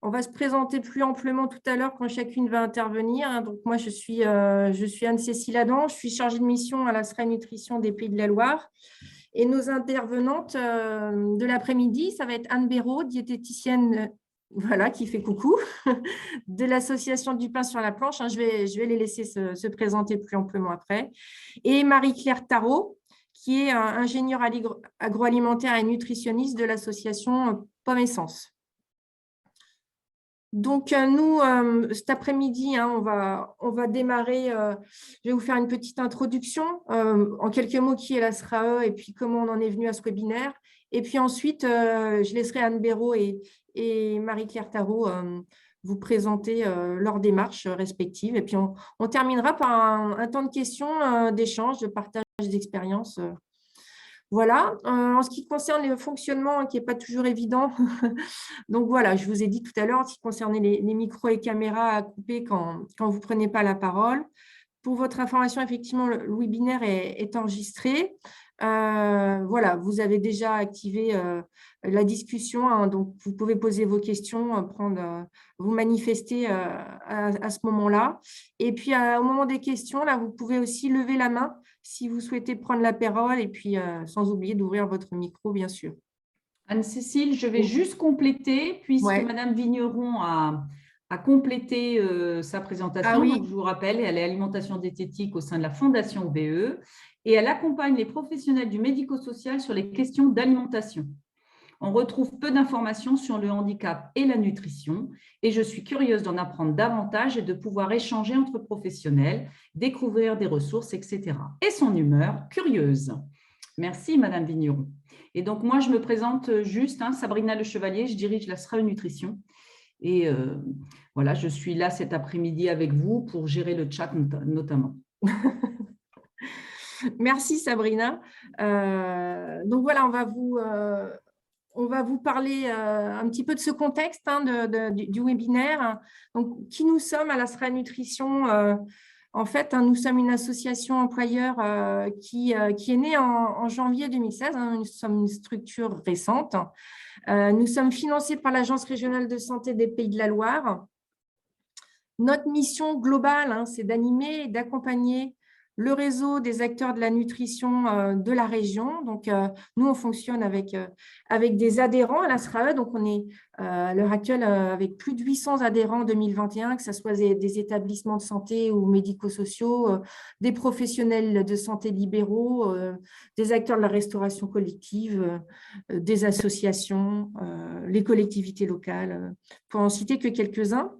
On va se présenter plus amplement tout à l'heure quand chacune va intervenir, hein. Donc, moi, je suis Anne-Cécile Adam, je suis chargée de mission à la SRA Nutrition des Pays de la Loire. Et nos intervenantes de l'après-midi, ça va être Anne Béraud, diététicienne, voilà, qui fait coucou, de l'association du pain sur la planche, hein. Je vais les laisser se présenter plus amplement après. Et Marie-Claire Tarot, qui est ingénieure agroalimentaire et nutritionniste de l'association Pomme Essence. Donc, nous, cet après-midi, hein, on va démarrer. Je vais vous faire une petite introduction. En quelques mots, qui est la SRAE et puis comment on en est venu à ce webinaire. Et puis ensuite, je laisserai Anne Béraud et Marie-Claire Tarot vous présenter leurs démarches respectives. Et puis, on terminera par un temps de questions, d'échange, de partage d'expériences. Voilà. En ce qui concerne le fonctionnement, hein, qui n'est pas toujours évident, donc voilà, je vous ai dit tout à l'heure, en ce qui concernait les micros et caméras à couper quand vous ne prenez pas la parole. Pour votre information, effectivement, le webinaire est enregistré. Voilà, vous avez déjà activé la discussion, hein, donc vous pouvez poser vos questions, vous manifester à ce moment-là. Et puis, au moment des questions, là, vous pouvez aussi lever la main si vous souhaitez prendre la parole, et puis sans oublier d'ouvrir votre micro, bien sûr. Anne-Cécile, je vais juste compléter, puisque Ouais. Madame Vigneron a complété sa présentation. Ah oui. Donc, je vous rappelle, elle est alimentation diététique au sein de la Fondation VE et elle accompagne les professionnels du médico-social sur les questions d'alimentation. On retrouve peu d'informations sur le handicap et la nutrition et je suis curieuse d'en apprendre davantage et de pouvoir échanger entre professionnels, découvrir des ressources, etc. Et son humeur curieuse. Merci, Madame Vigneron. Et donc, moi, je me présente juste, hein, Sabrina Le Chevalier, je dirige la SRAE Nutrition. Et voilà, je suis là cet après-midi avec vous pour gérer le chat notamment. Merci, Sabrina. Donc, voilà, on va vous parler un petit peu de ce contexte, hein, du webinaire. Donc, qui nous sommes à la SRAE Nutrition? En fait, hein, nous sommes une association employeur qui est née en janvier 2016. Hein, nous sommes une structure récente. Nous sommes financés par l'Agence régionale de santé des Pays de la Loire. Notre mission globale, hein, c'est d'animer et d'accompagner le réseau des acteurs de la nutrition de la région. Donc, nous, on fonctionne avec des adhérents à la SRAE. Donc, on est à l'heure actuelle avec plus de 800 adhérents en 2021, que ce soit des établissements de santé ou médico-sociaux, des professionnels de santé libéraux, des acteurs de la restauration collective, des associations, les collectivités locales, pour en citer que quelques-uns.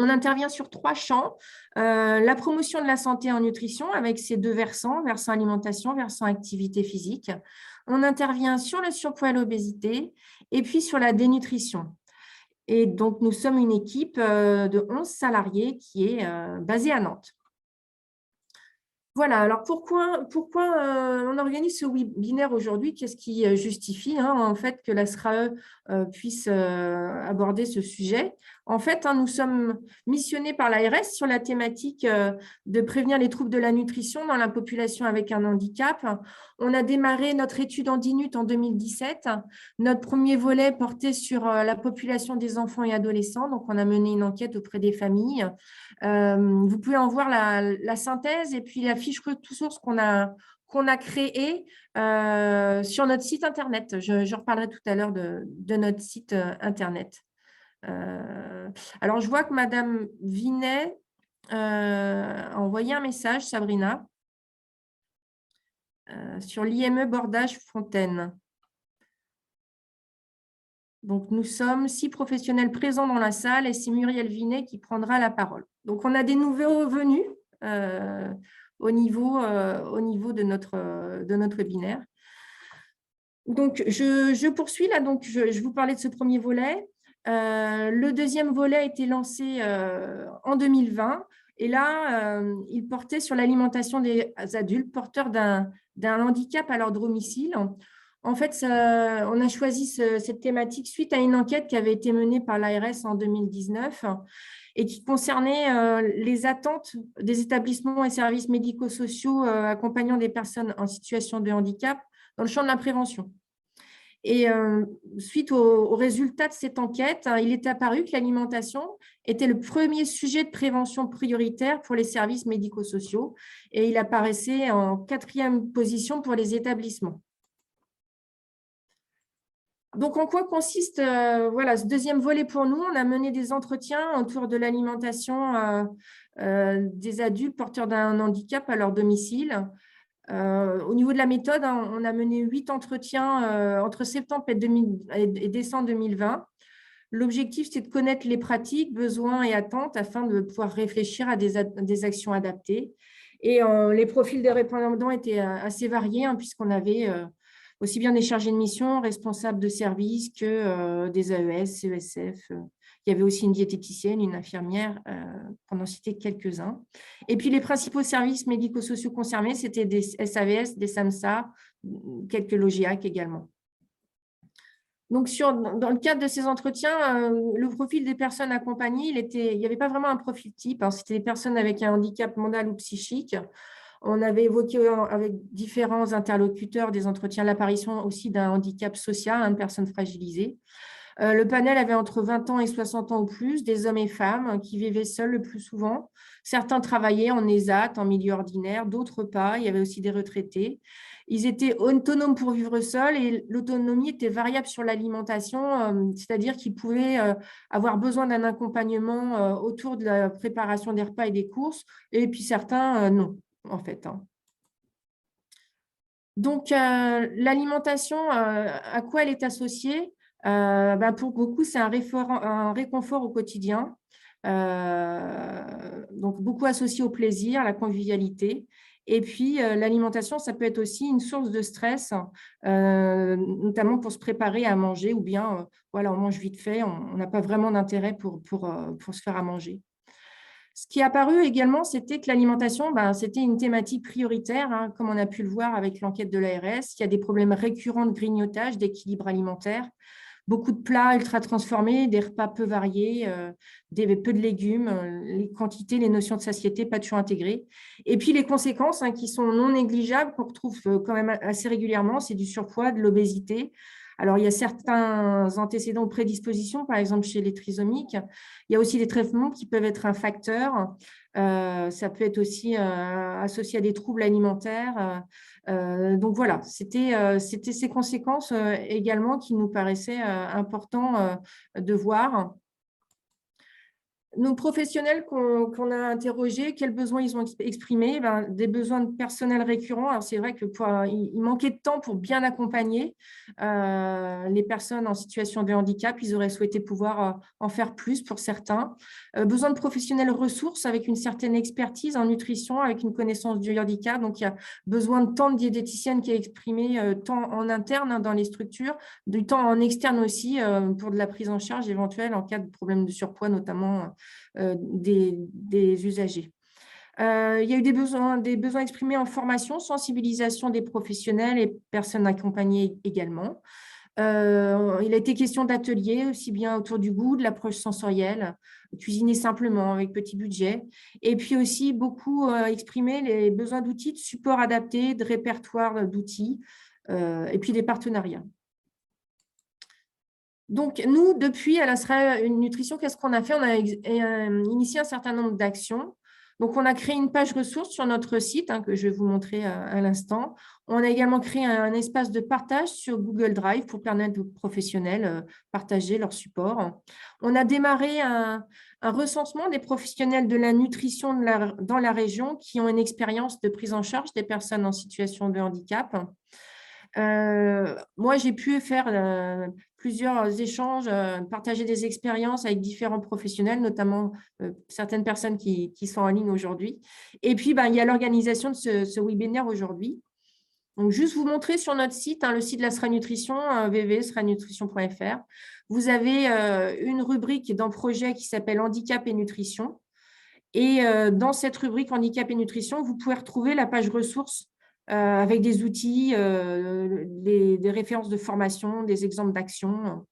On intervient sur 3 champs. La promotion de la santé en nutrition avec ses 2 versants, versant alimentation, versant activité physique. On intervient sur le surpoids et l'obésité et puis sur la dénutrition. Et donc, nous sommes une équipe de 11 salariés qui est basée à Nantes. Voilà, alors pourquoi on organise ce webinaire aujourd'hui? Qu'est-ce qui justifie, hein, en fait, que la SRAE puisse aborder ce sujet? En fait, hein, nous sommes missionnés par l'ARS sur la thématique de prévenir les troubles de la nutrition dans la population avec un handicap. On a démarré notre étude Handinut en 2017. Notre premier volet portait sur la population des enfants et adolescents. Donc, on a mené une enquête auprès des familles. Vous pouvez en voir la synthèse et puis la fiche ressource qu'on a créée sur notre site Internet. Je reparlerai tout à l'heure de notre site Internet. Alors, je vois que Madame Vinet a envoyé un message, Sabrina, sur l'IME Bordage Fontaine. Donc, nous sommes 6 professionnels présents dans la salle et c'est Muriel Vinet qui prendra la parole. Donc, on a des nouveaux venus au niveau de notre webinaire. Donc, je poursuis là. Donc, je vous parlais de ce premier volet. Le deuxième volet a été lancé en 2020 et là, il portait sur l'alimentation des adultes porteurs d'un handicap à leur domicile. En fait, on a choisi cette thématique suite à une enquête qui avait été menée par l'ARS en 2019 et qui concernait les attentes des établissements et services médico-sociaux accompagnant des personnes en situation de handicap dans le champ de la prévention. Et suite aux résultats de cette enquête, hein, il est apparu que l'alimentation était le premier sujet de prévention prioritaire pour les services médico-sociaux et il apparaissait en 4e position pour les établissements. Donc, en quoi consiste voilà, ce 2e volet pour nous? On a mené des entretiens autour de l'alimentation des adultes porteurs d'un handicap à leur domicile. Au niveau de la méthode, hein, on a mené 8 entretiens entre septembre et décembre 2020. L'objectif, c'est de connaître les pratiques, besoins et attentes afin de pouvoir réfléchir à des actions adaptées. Et les profils des répondants étaient assez variés, hein, puisqu'on avait aussi bien des chargés de mission, responsables de service que des AES, CESF. Il y avait aussi une diététicienne, une infirmière, pour en citer quelques-uns. Et puis, les principaux services médico-sociaux concernés, c'était des SAVS, des SAMSA, quelques LOGIAC également. Donc, dans le cadre de ces entretiens, le profil des personnes accompagnées, il n'y avait pas vraiment un profil type. Hein. C'était des personnes avec un handicap mental ou psychique. On avait évoqué avec différents interlocuteurs des entretiens l'apparition aussi d'un handicap social, hein, de personnes fragilisées. Le panel avait entre 20 ans et 60 ans ou plus, des hommes et femmes qui vivaient seuls le plus souvent. Certains travaillaient en ESAT, en milieu ordinaire, d'autres pas. Il y avait aussi des retraités. Ils étaient autonomes pour vivre seuls et l'autonomie était variable sur l'alimentation, c'est-à-dire qu'ils pouvaient avoir besoin d'un accompagnement autour de la préparation des repas et des courses, et puis certains, non, en fait. Hein. Donc, l'alimentation, à quoi elle est associée? Pour beaucoup, c'est un réconfort au quotidien. Donc, beaucoup associé au plaisir, à la convivialité. Et puis, l'alimentation, ça peut être aussi une source de stress, notamment pour se préparer à manger ou bien, voilà, on mange vite fait, on n'a pas vraiment d'intérêt pour se faire à manger. Ce qui est apparu également, c'était que l'alimentation, c'était une thématique prioritaire, hein, comme on a pu le voir avec l'enquête de l'ARS. Il y a des problèmes récurrents de grignotage, d'équilibre alimentaire, beaucoup de plats ultra transformés, des repas peu variés, peu de légumes, les quantités, les notions de satiété pas toujours intégrées. Et puis les conséquences, hein, qui sont non négligeables, qu'on retrouve quand même assez régulièrement, c'est du surpoids, de l'obésité. Alors, il y a certains antécédents ou prédispositions, par exemple chez les trisomiques. Il y a aussi des traitements qui peuvent être un facteur. Ça peut être aussi associé à des troubles alimentaires. Donc voilà, c'était ces conséquences également qui nous paraissaient importants de voir. Nos professionnels qu'on a interrogés, quels besoins ils ont exprimés? Des besoins de personnel récurrent. Alors, c'est vrai qu'il manquait de temps pour bien accompagner les personnes en situation de handicap. Ils auraient souhaité pouvoir en faire plus pour certains. Besoin de professionnels ressources avec une certaine expertise en nutrition, avec une connaissance du handicap. Donc, il y a besoin de temps de diététicienne qui est exprimé tant en interne, hein, dans les structures, du temps en externe aussi pour de la prise en charge éventuelle en cas de problème de surpoids, notamment des usagers. Il y a eu des besoins exprimés en formation, sensibilisation des professionnels et personnes accompagnées également. Il a été question d'ateliers, aussi bien autour du goût, de l'approche sensorielle, cuisiner simplement avec petit budget. Et puis aussi beaucoup exprimé les besoins d'outils, de support adapté, de répertoire d'outils, et puis des partenariats. Donc, nous, depuis à la SRA Nutrition, qu'est-ce qu'on a fait? On a initié un certain nombre d'actions. Donc, on a créé une page ressources sur notre site, hein, que je vais vous montrer à l'instant. On a également créé un espace de partage sur Google Drive pour permettre aux professionnels de partager leur support. On a démarré un recensement des professionnels de la nutrition dans la région qui ont une expérience de prise en charge des personnes en situation de handicap. Moi, j'ai pu faire plusieurs échanges, partager des expériences avec différents professionnels, notamment certaines personnes qui sont en ligne aujourd'hui. Et puis, il y a l'organisation de ce webinaire aujourd'hui. Donc, juste vous montrer sur notre site, hein, le site de la SRA Nutrition, www.sranutrition.fr. Vous avez une rubrique dans projet qui s'appelle Handicap et Nutrition. Et dans cette rubrique Handicap et Nutrition, vous pouvez retrouver la page ressources avec des outils, des références de formation, des exemples d'actions.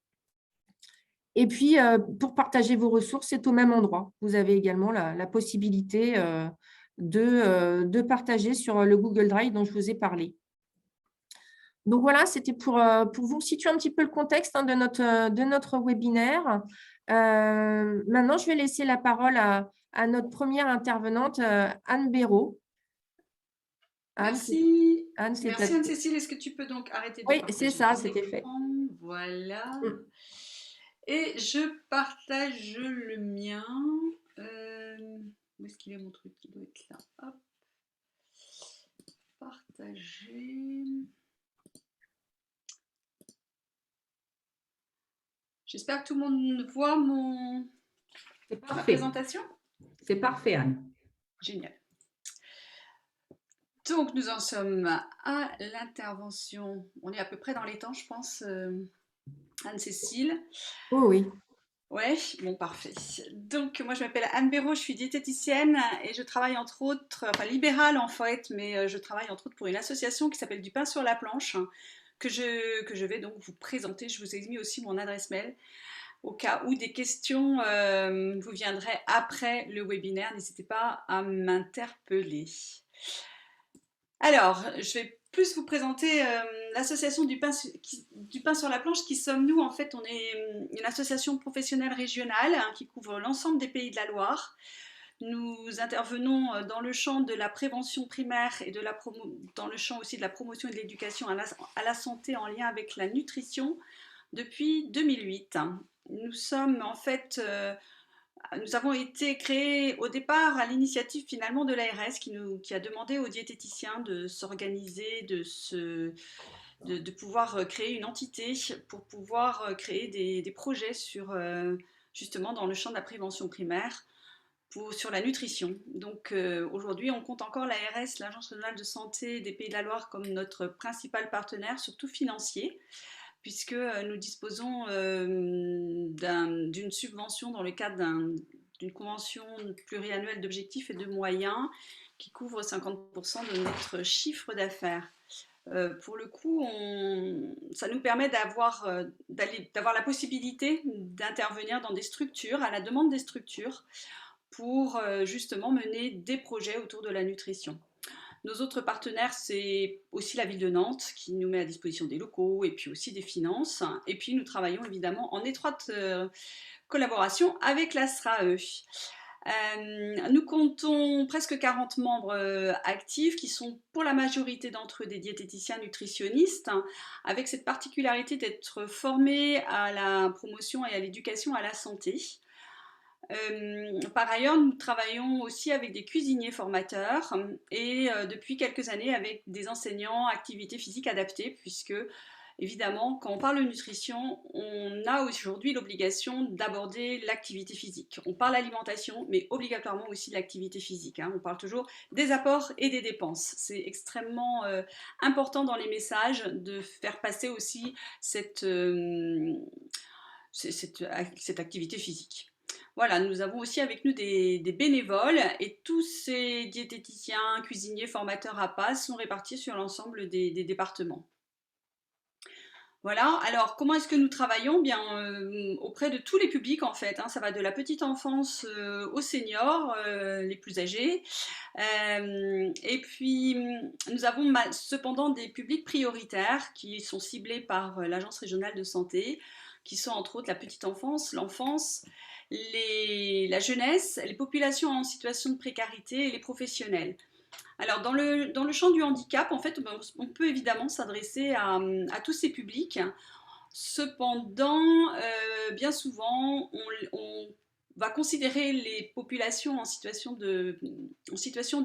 Et puis, pour partager vos ressources, c'est au même endroit. Vous avez également la possibilité de partager sur le Google Drive dont je vous ai parlé. Donc voilà, c'était pour vous situer un petit peu le contexte de notre webinaire. Maintenant, je vais laisser la parole à notre première intervenante, Anne Béraud. Merci. Anne, c'est Merci Anne-Cécile. Est-ce que tu peux donc arrêter de Oui, c'est partager ça, ton c'était fait. écran? Voilà. Mm. Et je partage le mien. Où est-ce qu'il est mon truc? Il doit être là. Hop. Partager. J'espère que tout le monde voit C'est ma parfait. présentation. C'est parfait, Anne. Génial. Donc, nous en sommes à l'intervention. On est à peu près dans les temps, je pense, Anne-Cécile. Oh oui. Ouais, bon, parfait. Donc, moi, je m'appelle Anne Béraud, je suis diététicienne et je travaille entre autres, enfin libérale en fait, mais je travaille entre autres pour une association qui s'appelle Du pain sur la planche, que je vais donc vous présenter. Je vous ai mis aussi mon adresse mail au cas où des questions vous viendraient après le webinaire. N'hésitez pas à m'interpeller. Alors, je vais plus vous présenter l'association du pain sur la planche. Qui sommes-nous? En fait, on est une association professionnelle régionale qui couvre l'ensemble des pays de la Loire. Nous intervenons dans le champ de la prévention primaire et dans le champ aussi de la promotion et de l'éducation à la santé en lien avec la nutrition depuis 2008. Nous sommes en fait nous avons été créés au départ à l'initiative finalement de l'ARS qui a demandé aux diététiciens de s'organiser, de pouvoir créer une entité pour pouvoir créer des projets justement dans le champ de la prévention primaire sur la nutrition. Donc aujourd'hui, on compte encore l'ARS, l'Agence régionale de santé des Pays de la Loire, comme notre principal partenaire, surtout financier, puisque nous disposons d'une subvention dans le cadre d'une convention pluriannuelle d'objectifs et de moyens qui couvre 50% de notre chiffre d'affaires. Pour le coup, ça nous permet d'avoir la possibilité d'intervenir dans des structures, à la demande des structures, pour justement mener des projets autour de la nutrition. Nos autres partenaires, c'est aussi la ville de Nantes qui nous met à disposition des locaux et puis aussi des finances. Et puis nous travaillons évidemment en étroite collaboration avec la SRAE. Nous comptons presque 40 membres actifs qui sont pour la majorité d'entre eux des diététiciens nutritionnistes, avec cette particularité d'être formés à la promotion et à l'éducation à la santé. Par ailleurs, nous travaillons aussi avec des cuisiniers formateurs et depuis quelques années avec des enseignants activités physiques adaptées, puisque évidemment, quand on parle de nutrition, on a aujourd'hui l'obligation d'aborder l'activité physique. On parle alimentation, mais obligatoirement aussi de l'activité physique. On parle toujours des apports et des dépenses. C'est extrêmement important dans les messages de faire passer aussi cette activité physique. Voilà, nous avons aussi avec nous des bénévoles et tous ces diététiciens, cuisiniers, formateurs APA sont répartis sur l'ensemble des départements. Voilà, alors comment est-ce que nous travaillons? Bien, auprès de tous les publics en fait, ça va de la petite enfance aux seniors, les plus âgés. Et puis, nous avons cependant des publics prioritaires qui sont ciblés par l'Agence régionale de santé, qui sont entre autres la petite enfance, l'enfance, la jeunesse, les populations en situation de précarité et les professionnels. Alors, dans le champ du handicap, en fait, on peut évidemment s'adresser à tous ces publics. Cependant, bien souvent, on va considérer les populations en situation de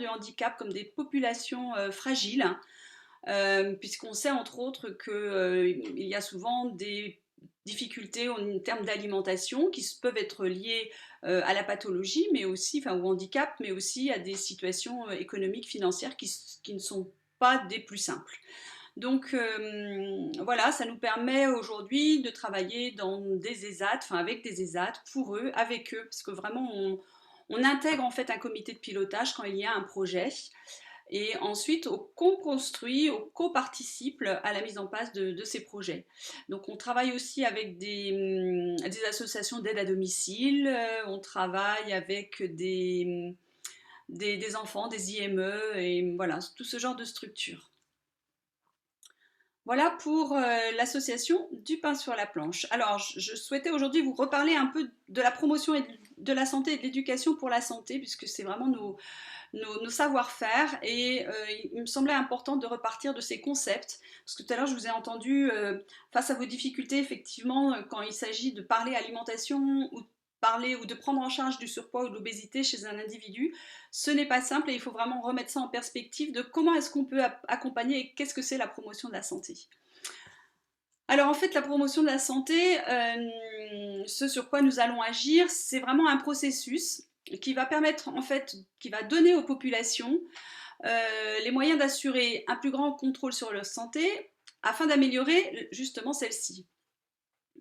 handicap comme des populations fragiles, puisqu'on sait entre autres qu'il y a souvent des difficultés en termes d'alimentation qui peuvent être liées à la pathologie, mais aussi, au handicap, mais aussi à des situations économiques, financières qui ne sont pas des plus simples. Donc voilà, ça nous permet aujourd'hui de travailler dans des ESAT, avec des ESAT pour eux, avec eux, parce que vraiment on intègre en fait un comité de pilotage quand il y a un projet. Et ensuite, on co-construit, on co-participe à la mise en place de ces projets. Donc, on travaille aussi avec des associations d'aide à domicile, on travaille avec des enfants, des IME, et voilà, tout ce genre de structures. Voilà pour l'association du pain sur la planche. Alors, je souhaitais aujourd'hui vous reparler un peu de la promotion et de la santé et de l'éducation pour la santé, puisque c'est vraiment nos savoir-faire, et il me semblait important de repartir de ces concepts, parce que tout à l'heure je vous ai entendu face à vos difficultés, effectivement, quand il s'agit de parler alimentation ou de prendre en charge du surpoids ou de l'obésité chez un individu, ce n'est pas simple et il faut vraiment remettre ça en perspective de comment est-ce qu'on peut accompagner et qu'est-ce que c'est la promotion de la santé. Alors en fait, la promotion de la santé, ce sur quoi nous allons agir, c'est vraiment un processus qui va permettre, en fait, qui va donner aux populations les moyens d'assurer un plus grand contrôle sur leur santé afin d'améliorer justement celle-ci.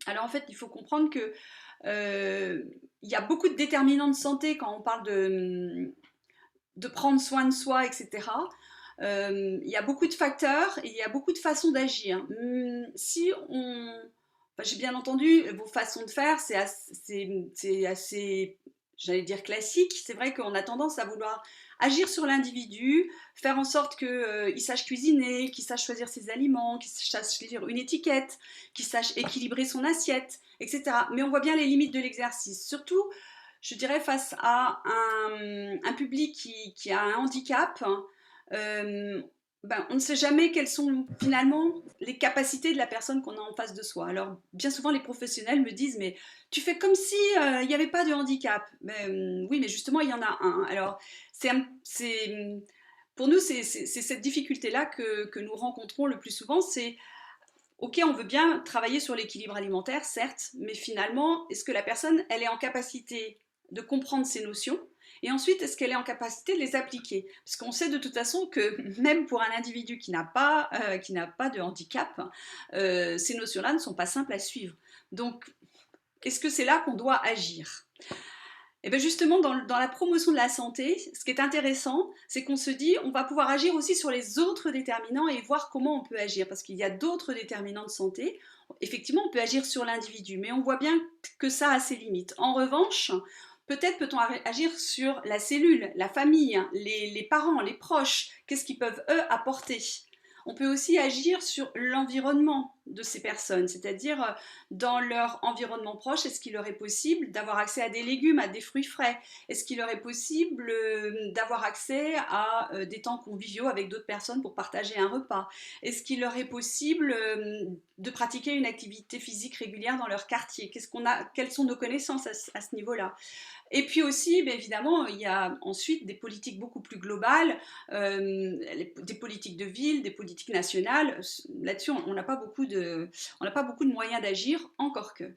Alors en fait, il faut comprendre que il y a beaucoup de déterminants de santé quand on parle de prendre soin de soi, etc. Il y a beaucoup de facteurs et il y a beaucoup de façons d'agir. Si on... Enfin, j'ai bien entendu vos façons de faire, c'est assez, j'allais dire, classique. C'est vrai qu'on a tendance à vouloir agir sur l'individu, faire en sorte qu'il sache cuisiner, qu'il sache choisir ses aliments, qu'il sache lire une étiquette, qu'il sache équilibrer son assiette, etc. Mais on voit bien les limites de l'exercice. Surtout, je dirais, face à un public qui a un handicap, on ne sait jamais quelles sont finalement les capacités de la personne qu'on a en face de soi. Alors, bien souvent, les professionnels me disent « mais tu fais comme si il n'y avait pas de handicap ». Oui, mais justement, il y en a un. Alors, pour nous, c'est cette difficulté-là que nous rencontrons le plus souvent, c'est ok, on veut bien travailler sur l'équilibre alimentaire, certes, mais finalement, est-ce que la personne, elle est en capacité de comprendre ces notions ? Et ensuite, est-ce qu'elle est en capacité de les appliquer? Parce qu'on sait de toute façon que même pour un individu qui n'a pas de handicap, ces notions-là ne sont pas simples à suivre. Donc, est-ce que c'est là qu'on doit agir? Et bien justement, dans la promotion de la santé, ce qui est intéressant, c'est qu'on se dit on va pouvoir agir aussi sur les autres déterminants et voir comment on peut agir. Parce qu'il y a d'autres déterminants de santé. Effectivement, on peut agir sur l'individu, mais on voit bien que ça a ses limites. En revanche, peut-être peut-on agir sur la cellule, la famille, les parents, les proches. Qu'est-ce qu'ils peuvent, eux, apporter ? On peut aussi agir sur l'environnement de ces personnes, c'est-à-dire dans leur environnement proche, est-ce qu'il leur est possible d'avoir accès à des légumes, à des fruits frais? Est-ce qu'il leur est possible d'avoir accès à des temps conviviaux avec d'autres personnes pour partager un repas? Est-ce qu'il leur est possible de pratiquer une activité physique régulière dans leur quartier? Quelles sont nos connaissances à ce niveau-là? Et puis aussi, bien évidemment, il y a ensuite des politiques beaucoup plus globales, des politiques de ville, des politiques nationales. Là-dessus, on n'a pas beaucoup de moyens d'agir, encore que. Donc,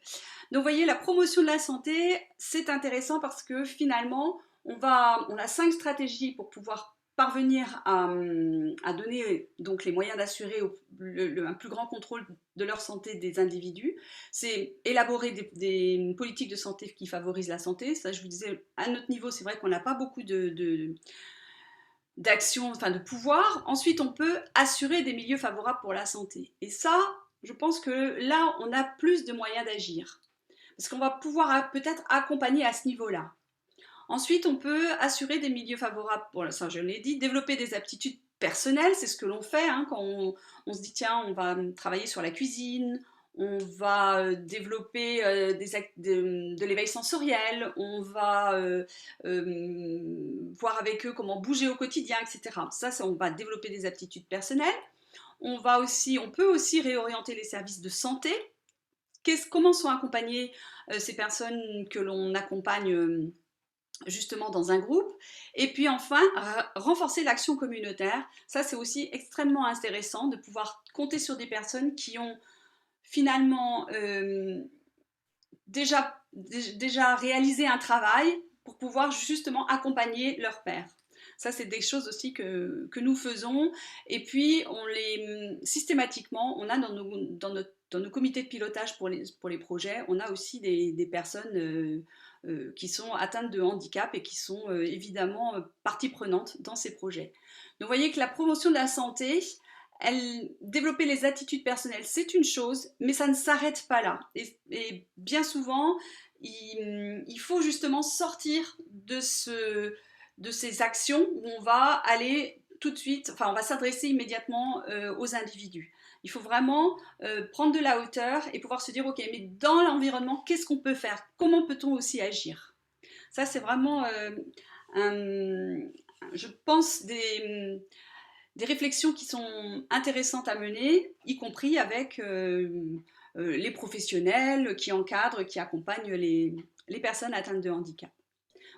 vous voyez, la promotion de la santé, c'est intéressant parce que finalement, on a 5 stratégies pour pouvoir parvenir à donner donc les moyens d'assurer un plus grand contrôle de leur santé des individus. C'est élaborer des politiques de santé qui favorisent la santé. Ça, je vous disais, à notre niveau, c'est vrai qu'on n'a pas beaucoup d'action, enfin de pouvoir. Ensuite, on peut assurer des milieux favorables pour la santé. Et ça, je pense que là, on a plus de moyens d'agir. Parce qu'on va pouvoir peut-être accompagner à ce niveau-là. Ensuite, on peut assurer des milieux favorables, bon, ça je l'ai dit, développer des aptitudes personnelles, c'est ce que l'on fait quand on se dit tiens, on va travailler sur la cuisine, on va développer de l'éveil sensoriel, on va voir avec eux comment bouger au quotidien, etc. Ça, on va développer des aptitudes personnelles. On peut aussi réorienter les services de santé. Comment sont accompagnées ces personnes que l'on accompagne justement dans un groupe. Et puis enfin, renforcer l'action communautaire. Ça, c'est aussi extrêmement intéressant de pouvoir compter sur des personnes qui ont finalement déjà réalisé un travail pour pouvoir justement accompagner leur pairs. Ça, c'est des choses aussi que nous faisons. Et puis, systématiquement, on a dans nos comités de pilotage pour les projets, on a aussi des personnes qui sont atteintes de handicap et qui sont évidemment partie prenante dans ces projets. Donc, vous voyez que la promotion de la santé, développer les attitudes personnelles, c'est une chose, mais ça ne s'arrête pas là. Et bien souvent, il faut justement sortir de ces actions où on va aller tout de suite, enfin on va s'adresser immédiatement aux individus. Il faut vraiment prendre de la hauteur et pouvoir se dire, ok, mais dans l'environnement, qu'est-ce qu'on peut faire? Comment peut-on aussi agir? Ça, c'est vraiment, je pense, des réflexions qui sont intéressantes à mener, y compris avec les professionnels qui encadrent, qui accompagnent les personnes atteintes de handicap.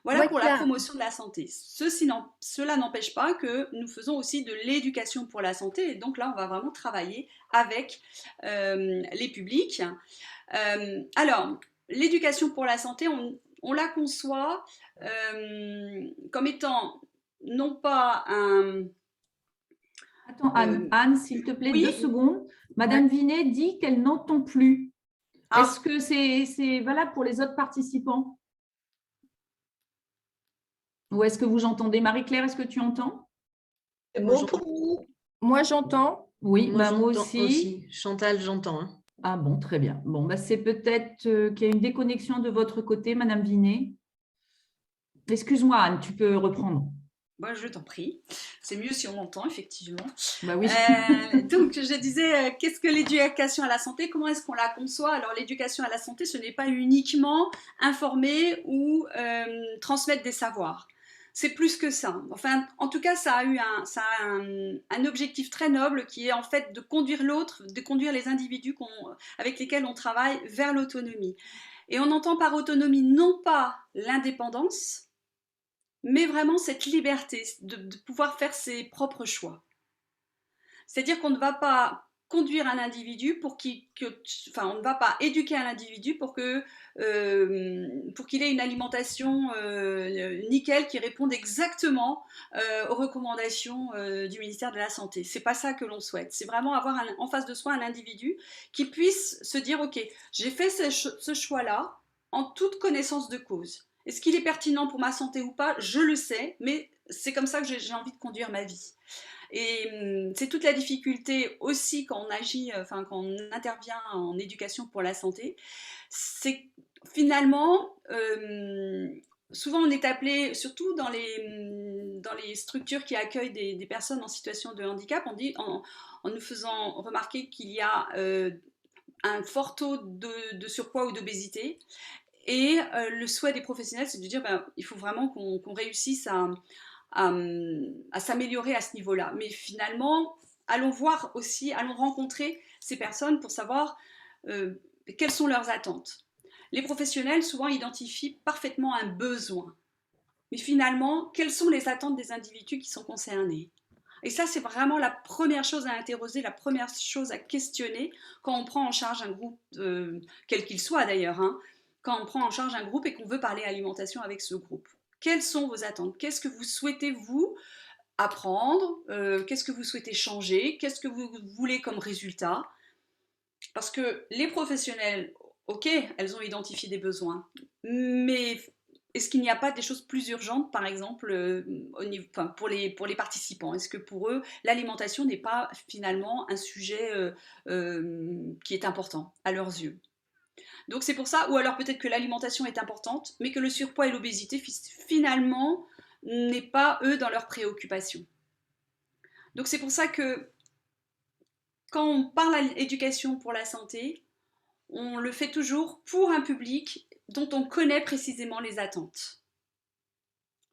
Voilà Ouais, pour la promotion de la santé. Cela n'empêche pas que nous faisons aussi de l'éducation pour la santé. Et donc là, on va vraiment travailler avec les publics. Alors, l'éducation pour la santé, on la conçoit comme étant non pas un... Attends, Anne, s'il te plaît, 2 oui, secondes. Madame Vinet dit qu'elle n'entend plus. Est-ce ah, que c'est valable pour les autres participants? Ou est-ce que vous entendez? Marie-Claire, est-ce que tu entends? C'est Moi, bon pour vous? Moi, j'entends. Oui, Moi, moi j'entends aussi. Chantal, j'entends. Hein. Ah bon, très bien. Bon, c'est peut-être qu'il y a une déconnexion de votre côté, Madame Vinet. Excuse-moi, Anne, tu peux reprendre. bah, je t'en prie. C'est mieux si on m'entend, effectivement. Bah oui. Donc, je disais, qu'est-ce que l'éducation à la santé? Comment est-ce qu'on la conçoit? Alors, l'éducation à la santé, ce n'est pas uniquement informer ou transmettre des savoirs. C'est plus que ça. Enfin, en tout cas, ça a un objectif très noble qui est en fait de conduire l'autre, de conduire les individus avec lesquels on travaille vers l'autonomie. Et on entend par autonomie non pas l'indépendance, mais vraiment cette liberté de pouvoir faire ses propres choix. C'est-à-dire qu'on ne va pas conduire un individu on ne va pas éduquer un individu pour qu'il ait une alimentation nickel qui réponde exactement aux recommandations du ministère de la Santé. C'est pas ça que l'on souhaite. C'est vraiment avoir en face de soi un individu qui puisse se dire, ok, j'ai fait ce choix-là en toute connaissance de cause. Est-ce qu'il est pertinent pour ma santé ou pas? Je le sais, mais c'est comme ça que j'ai envie de conduire ma vie. Et c'est toute la difficulté aussi quand on agit, quand on intervient en éducation pour la santé, c'est finalement, souvent on est appelé, surtout dans les structures qui accueillent des personnes en situation de handicap, on dit, en nous faisant remarquer qu'il y a un fort taux de surpoids ou d'obésité. Et le souhait des professionnels, c'est de dire, il faut vraiment qu'on réussisse à s'améliorer à ce niveau-là. Mais finalement, allons rencontrer ces personnes pour savoir quelles sont leurs attentes. Les professionnels, souvent, identifient parfaitement un besoin. Mais finalement, quelles sont les attentes des individus qui sont concernés? Et ça, c'est vraiment la première chose à interroger, la première chose à questionner quand on prend en charge un groupe, quel qu'il soit d'ailleurs, hein, quand on prend en charge un groupe et qu'on veut parler alimentation avec ce groupe. Quelles sont vos attentes? Qu'est-ce que vous souhaitez, vous, apprendre? Qu'est-ce que vous souhaitez changer? Qu'est-ce que vous voulez comme résultat? Parce que les professionnels, ok, elles ont identifié des besoins, mais est-ce qu'il n'y a pas des choses plus urgentes, par exemple, pour les participants? Est-ce que pour eux, l'alimentation n'est pas finalement un sujet qui est important à leurs yeux? Donc c'est pour ça, ou alors peut-être que l'alimentation est importante, mais que le surpoids et l'obésité, finalement, n'est pas, eux, dans leurs préoccupations. Donc c'est pour ça que quand on parle d'éducation pour la santé, on le fait toujours pour un public dont on connaît précisément les attentes.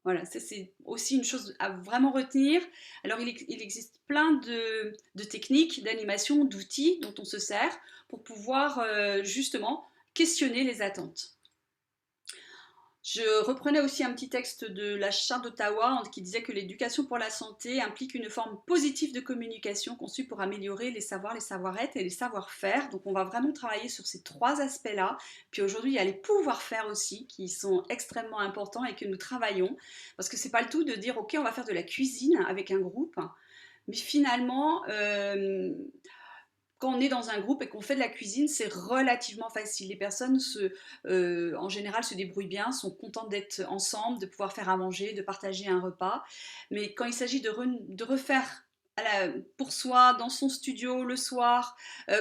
Voilà, ça c'est aussi une chose à vraiment retenir. Alors il existe plein de techniques, d'animation, d'outils dont on se sert pour pouvoir justement questionner les attentes. Je reprenais aussi un petit texte de la Charte d'Ottawa qui disait que l'éducation pour la santé implique une forme positive de communication conçue pour améliorer les savoirs, les savoir-être et les savoir-faire. Donc on va vraiment travailler sur ces 3 aspects-là. Puis aujourd'hui, il y a les pouvoir-faire aussi qui sont extrêmement importants et que nous travaillons. Parce que c'est pas le tout de dire, ok, on va faire de la cuisine avec un groupe. Mais finalement, quand on est dans un groupe et qu'on fait de la cuisine, c'est relativement facile. Les personnes, en général, se débrouillent bien, sont contentes d'être ensemble, de pouvoir faire à manger, de partager un repas. Mais quand il s'agit de refaire pour soi, dans son studio, le soir,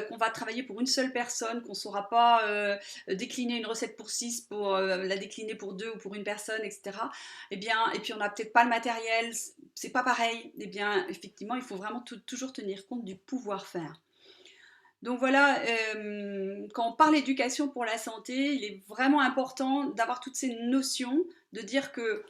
qu'on va travailler pour une seule personne, qu'on ne saura pas décliner une recette pour 6, pour la décliner pour 2 ou pour une personne, etc. Et puis on n'a peut-être pas le matériel, c'est pas pareil. Eh bien, effectivement, il faut vraiment toujours tenir compte du pouvoir-faire. Donc voilà, quand on parle d'éducation pour la santé, il est vraiment important d'avoir toutes ces notions, de dire que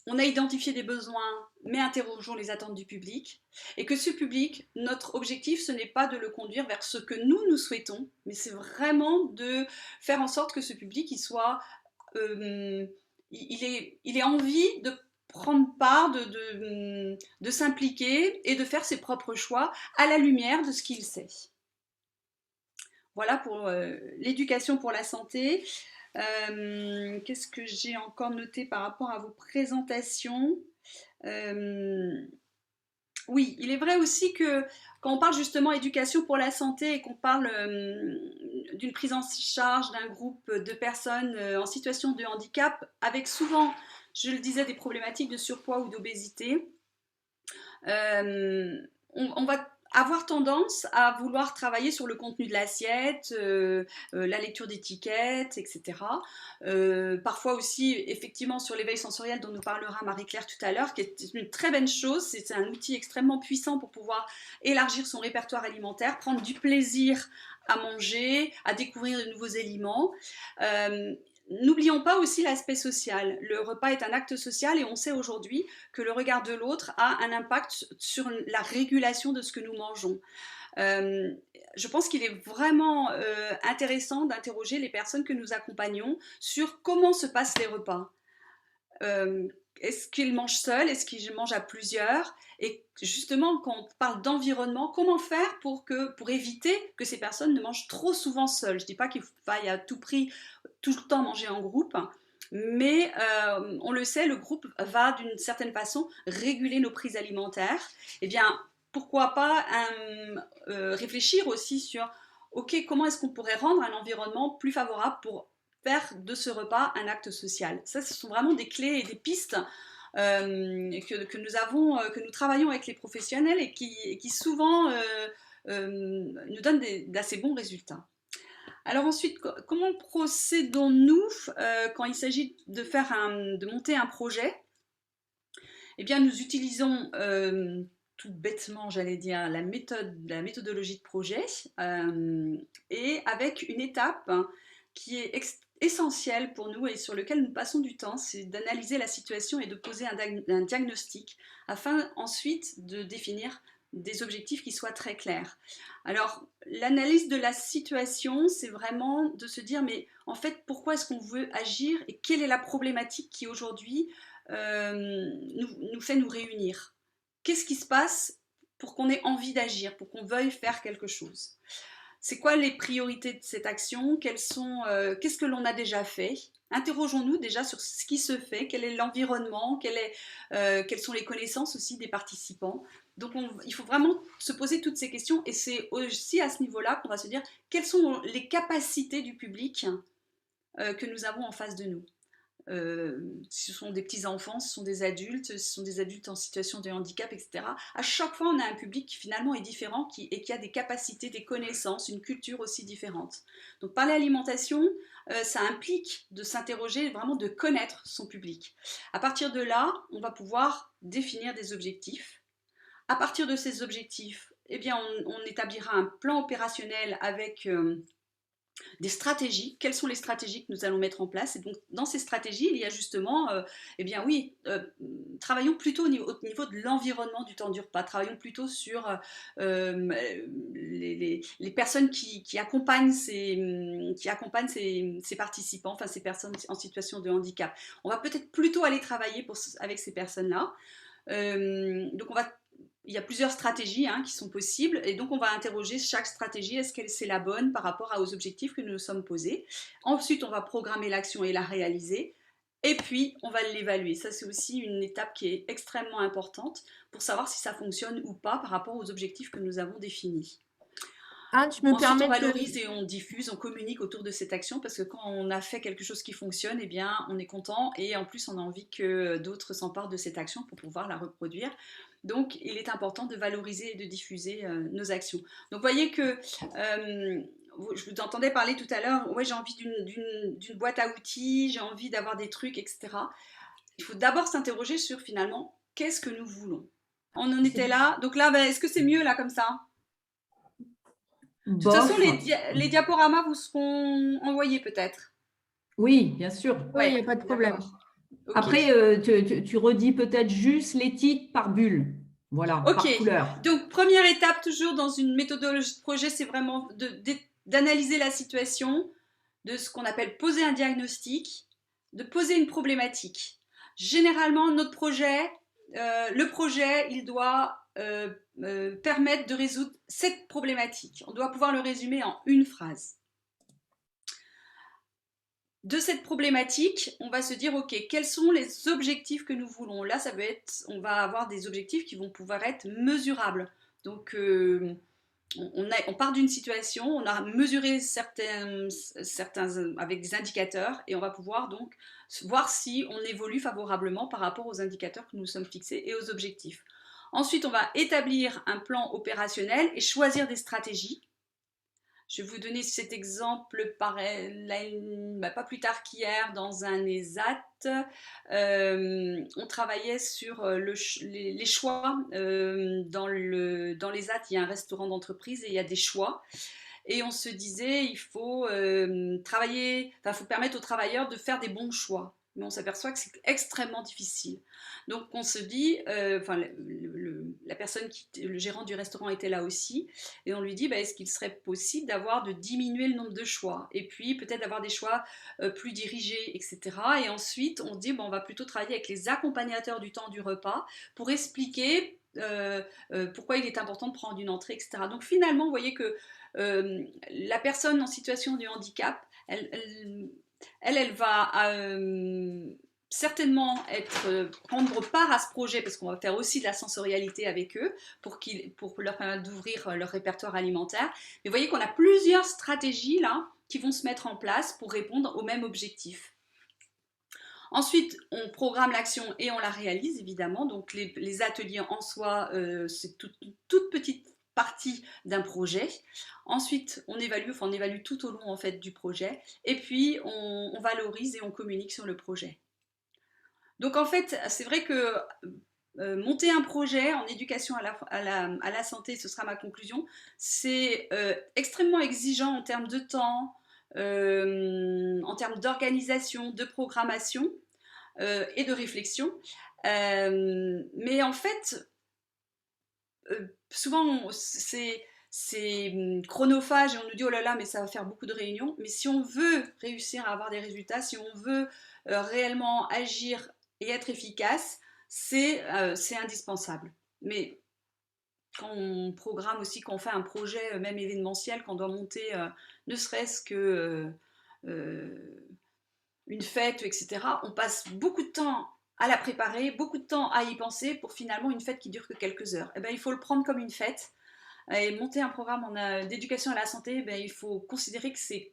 on a identifié des besoins, mais interrogeons les attentes du public, et que ce public, notre objectif, ce n'est pas de le conduire vers ce que nous souhaitons, mais c'est vraiment de faire en sorte que ce public, il ait envie de prendre part, de s'impliquer et de faire ses propres choix à la lumière de ce qu'il sait. Voilà pour l'éducation pour la santé. Qu'est-ce que j'ai encore noté par rapport à vos présentations? Oui, il est vrai aussi que quand on parle justement éducation pour la santé et qu'on parle d'une prise en charge d'un groupe de personnes en situation de handicap, avec souvent, je le disais, des problématiques de surpoids ou d'obésité, on va avoir tendance à vouloir travailler sur le contenu de l'assiette, la lecture d'étiquettes, etc. Parfois aussi, effectivement, sur l'éveil sensoriel dont nous parlera Marie-Claire tout à l'heure, qui est une très bonne chose. C'est un outil extrêmement puissant pour pouvoir élargir son répertoire alimentaire, prendre du plaisir à manger, à découvrir de nouveaux aliments. N'oublions pas aussi l'aspect social. Le repas est un acte social et on sait aujourd'hui que le regard de l'autre a un impact sur la régulation de ce que nous mangeons. Je pense qu'il est vraiment intéressant d'interroger les personnes que nous accompagnons sur comment se passent les repas. Est-ce qu'ils mangent seuls? Est-ce qu'ils mangent à plusieurs? Et justement, quand on parle d'environnement, comment faire pour éviter que ces personnes ne mangent trop souvent seules? Je ne dis pas qu'il faille à tout prix tout le temps manger en groupe, mais on le sait, le groupe va d'une certaine façon réguler nos prises alimentaires. Eh bien, pourquoi pas réfléchir aussi sur, ok, comment est-ce qu'on pourrait rendre un environnement plus favorable pour faire de ce repas un acte social. Ça, ce sont vraiment des clés et des pistes que nous travaillons avec les professionnels et qui souvent nous donnent d'assez bons résultats. Alors ensuite, comment procédons-nous quand il s'agit de monter un projet? Eh bien, nous utilisons tout bêtement, j'allais dire, la méthodologie de projet et avec une étape qui est essentielle pour nous et sur lequel nous passons du temps, c'est d'analyser la situation et de poser un diagnostic afin ensuite de définir des objectifs qui soient très clairs. Alors, l'analyse de la situation, c'est vraiment de se dire, mais en fait, pourquoi est-ce qu'on veut agir et quelle est la problématique qui aujourd'hui nous fait nous réunir? Qu'est-ce qui se passe pour qu'on ait envie d'agir, pour qu'on veuille faire quelque chose? C'est quoi les priorités de cette action? Qu'est-ce que l'on a déjà fait? Interrogeons-nous déjà sur ce qui se fait, quel est l'environnement, quelles sont les connaissances aussi des participants. Donc il faut vraiment se poser toutes ces questions et c'est aussi à ce niveau-là qu'on va se dire quelles sont les capacités du public que nous avons en face de nous. Ce sont des petits-enfants, ce sont des adultes en situation de handicap, etc. À chaque fois, on a un public qui finalement est différent et qui a des capacités, des connaissances, une culture aussi différente. Donc parler alimentation, ça implique de s'interroger, vraiment de connaître son public. À partir de là, on va pouvoir définir des objectifs. À partir de ces objectifs, eh bien, on établira un plan opérationnel avec des stratégies. Quelles sont les stratégies que nous allons mettre en place? Et donc, dans ces stratégies, il y a justement, eh bien oui, travaillons plutôt au niveau de l'environnement du temps du repas. Travaillons plutôt sur les personnes qui accompagnent ces participants, enfin ces personnes en situation de handicap. On va peut-être plutôt aller travailler avec ces personnes-là. Donc, il y a plusieurs stratégies qui sont possibles et donc on va interroger chaque stratégie, est-ce que c'est la bonne par rapport aux objectifs que nous nous sommes posés. Ensuite, on va programmer l'action et la réaliser et puis on va l'évaluer. Ça, c'est aussi une étape qui est extrêmement importante pour savoir si ça fonctionne ou pas par rapport aux objectifs que nous avons définis. Je me Ensuite, on permets valorise et on diffuse, on communique autour de cette action parce que quand on a fait quelque chose qui fonctionne, eh bien, on est content et en plus, on a envie que d'autres s'emparent de cette action pour pouvoir la reproduire. Donc, il est important de valoriser et de diffuser nos actions. Donc, vous voyez que je vous entendais parler tout à l'heure, ouais, j'ai envie d'une boîte à outils, j'ai envie d'avoir des trucs, etc. Il faut d'abord s'interroger sur finalement, qu'est-ce que nous voulons? On en était là. Donc là, est-ce que c'est mieux là comme ça? De toute Bof. façon, les diaporamas vous seront envoyés peut-être. Oui, bien sûr. Oui, il n'y a pas de problème. D'accord. Ok. Après, tu redis peut-être juste les titres par bulle. Voilà, Ok. par couleur. Donc, première étape toujours dans une méthodologie de projet, c'est vraiment d'analyser la situation, de ce qu'on appelle poser un diagnostic, de poser une problématique. Généralement, notre projet, le projet, il doit permettre de résoudre cette problématique. On doit pouvoir le résumer en une phrase. De cette problématique, on va se dire, OK, quels sont les objectifs que nous voulons? Là, ça peut être, on va avoir des objectifs qui vont pouvoir être mesurables. Donc, on part d'une situation, on a mesuré certains avec des indicateurs et on va pouvoir donc voir si on évolue favorablement par rapport aux indicateurs que nous sommes fixés et aux objectifs. Ensuite, on va établir un plan opérationnel et choisir des stratégies. Je vais vous donner cet exemple pas plus tard qu'hier dans un ESAT. On travaillait sur les choix. Dans l'ESAT, il y a un restaurant d'entreprise et il y a des choix. Et on se disait, il faut faut permettre aux travailleurs de faire des bons choix. Mais on s'aperçoit que c'est extrêmement difficile. Donc on se dit, la personne le gérant du restaurant était là aussi, et on lui dit, est-ce qu'il serait possible de diminuer le nombre de choix, et puis peut-être d'avoir des choix plus dirigés, etc. Et ensuite on dit, on va plutôt travailler avec les accompagnateurs du temps du repas pour expliquer pourquoi il est important de prendre une entrée, etc. Donc finalement, vous voyez que la personne en situation de handicap, elle va certainement prendre part à ce projet parce qu'on va faire aussi de la sensorialité avec eux pour leur permettre d'ouvrir leur répertoire alimentaire. Mais vous voyez qu'on a plusieurs stratégies là qui vont se mettre en place pour répondre au même objectif. Ensuite, on programme l'action et on la réalise évidemment. Donc les ateliers en soi, c'est toute petite partie d'un projet. Ensuite, on évalue tout au long en fait du projet. Et puis, on valorise et on communique sur le projet. Donc en fait, c'est vrai que monter un projet en éducation à la santé, ce sera ma conclusion, c'est extrêmement exigeant en termes de temps, en termes d'organisation, de programmation et de réflexion. Mais en fait, souvent, c'est chronophage et on nous dit oh là là mais ça va faire beaucoup de réunions, mais si on veut réussir à avoir des résultats, si on veut réellement agir et être efficace, c'est indispensable. Mais quand on programme aussi, quand on fait un projet même événementiel, qu'on doit monter ne serait-ce que une fête, etc., on passe beaucoup de temps à la préparer, beaucoup de temps à y penser pour finalement une fête qui dure que quelques heures. Et il faut le prendre comme une fête. Et monter un programme d'éducation à la santé, il faut considérer que c'est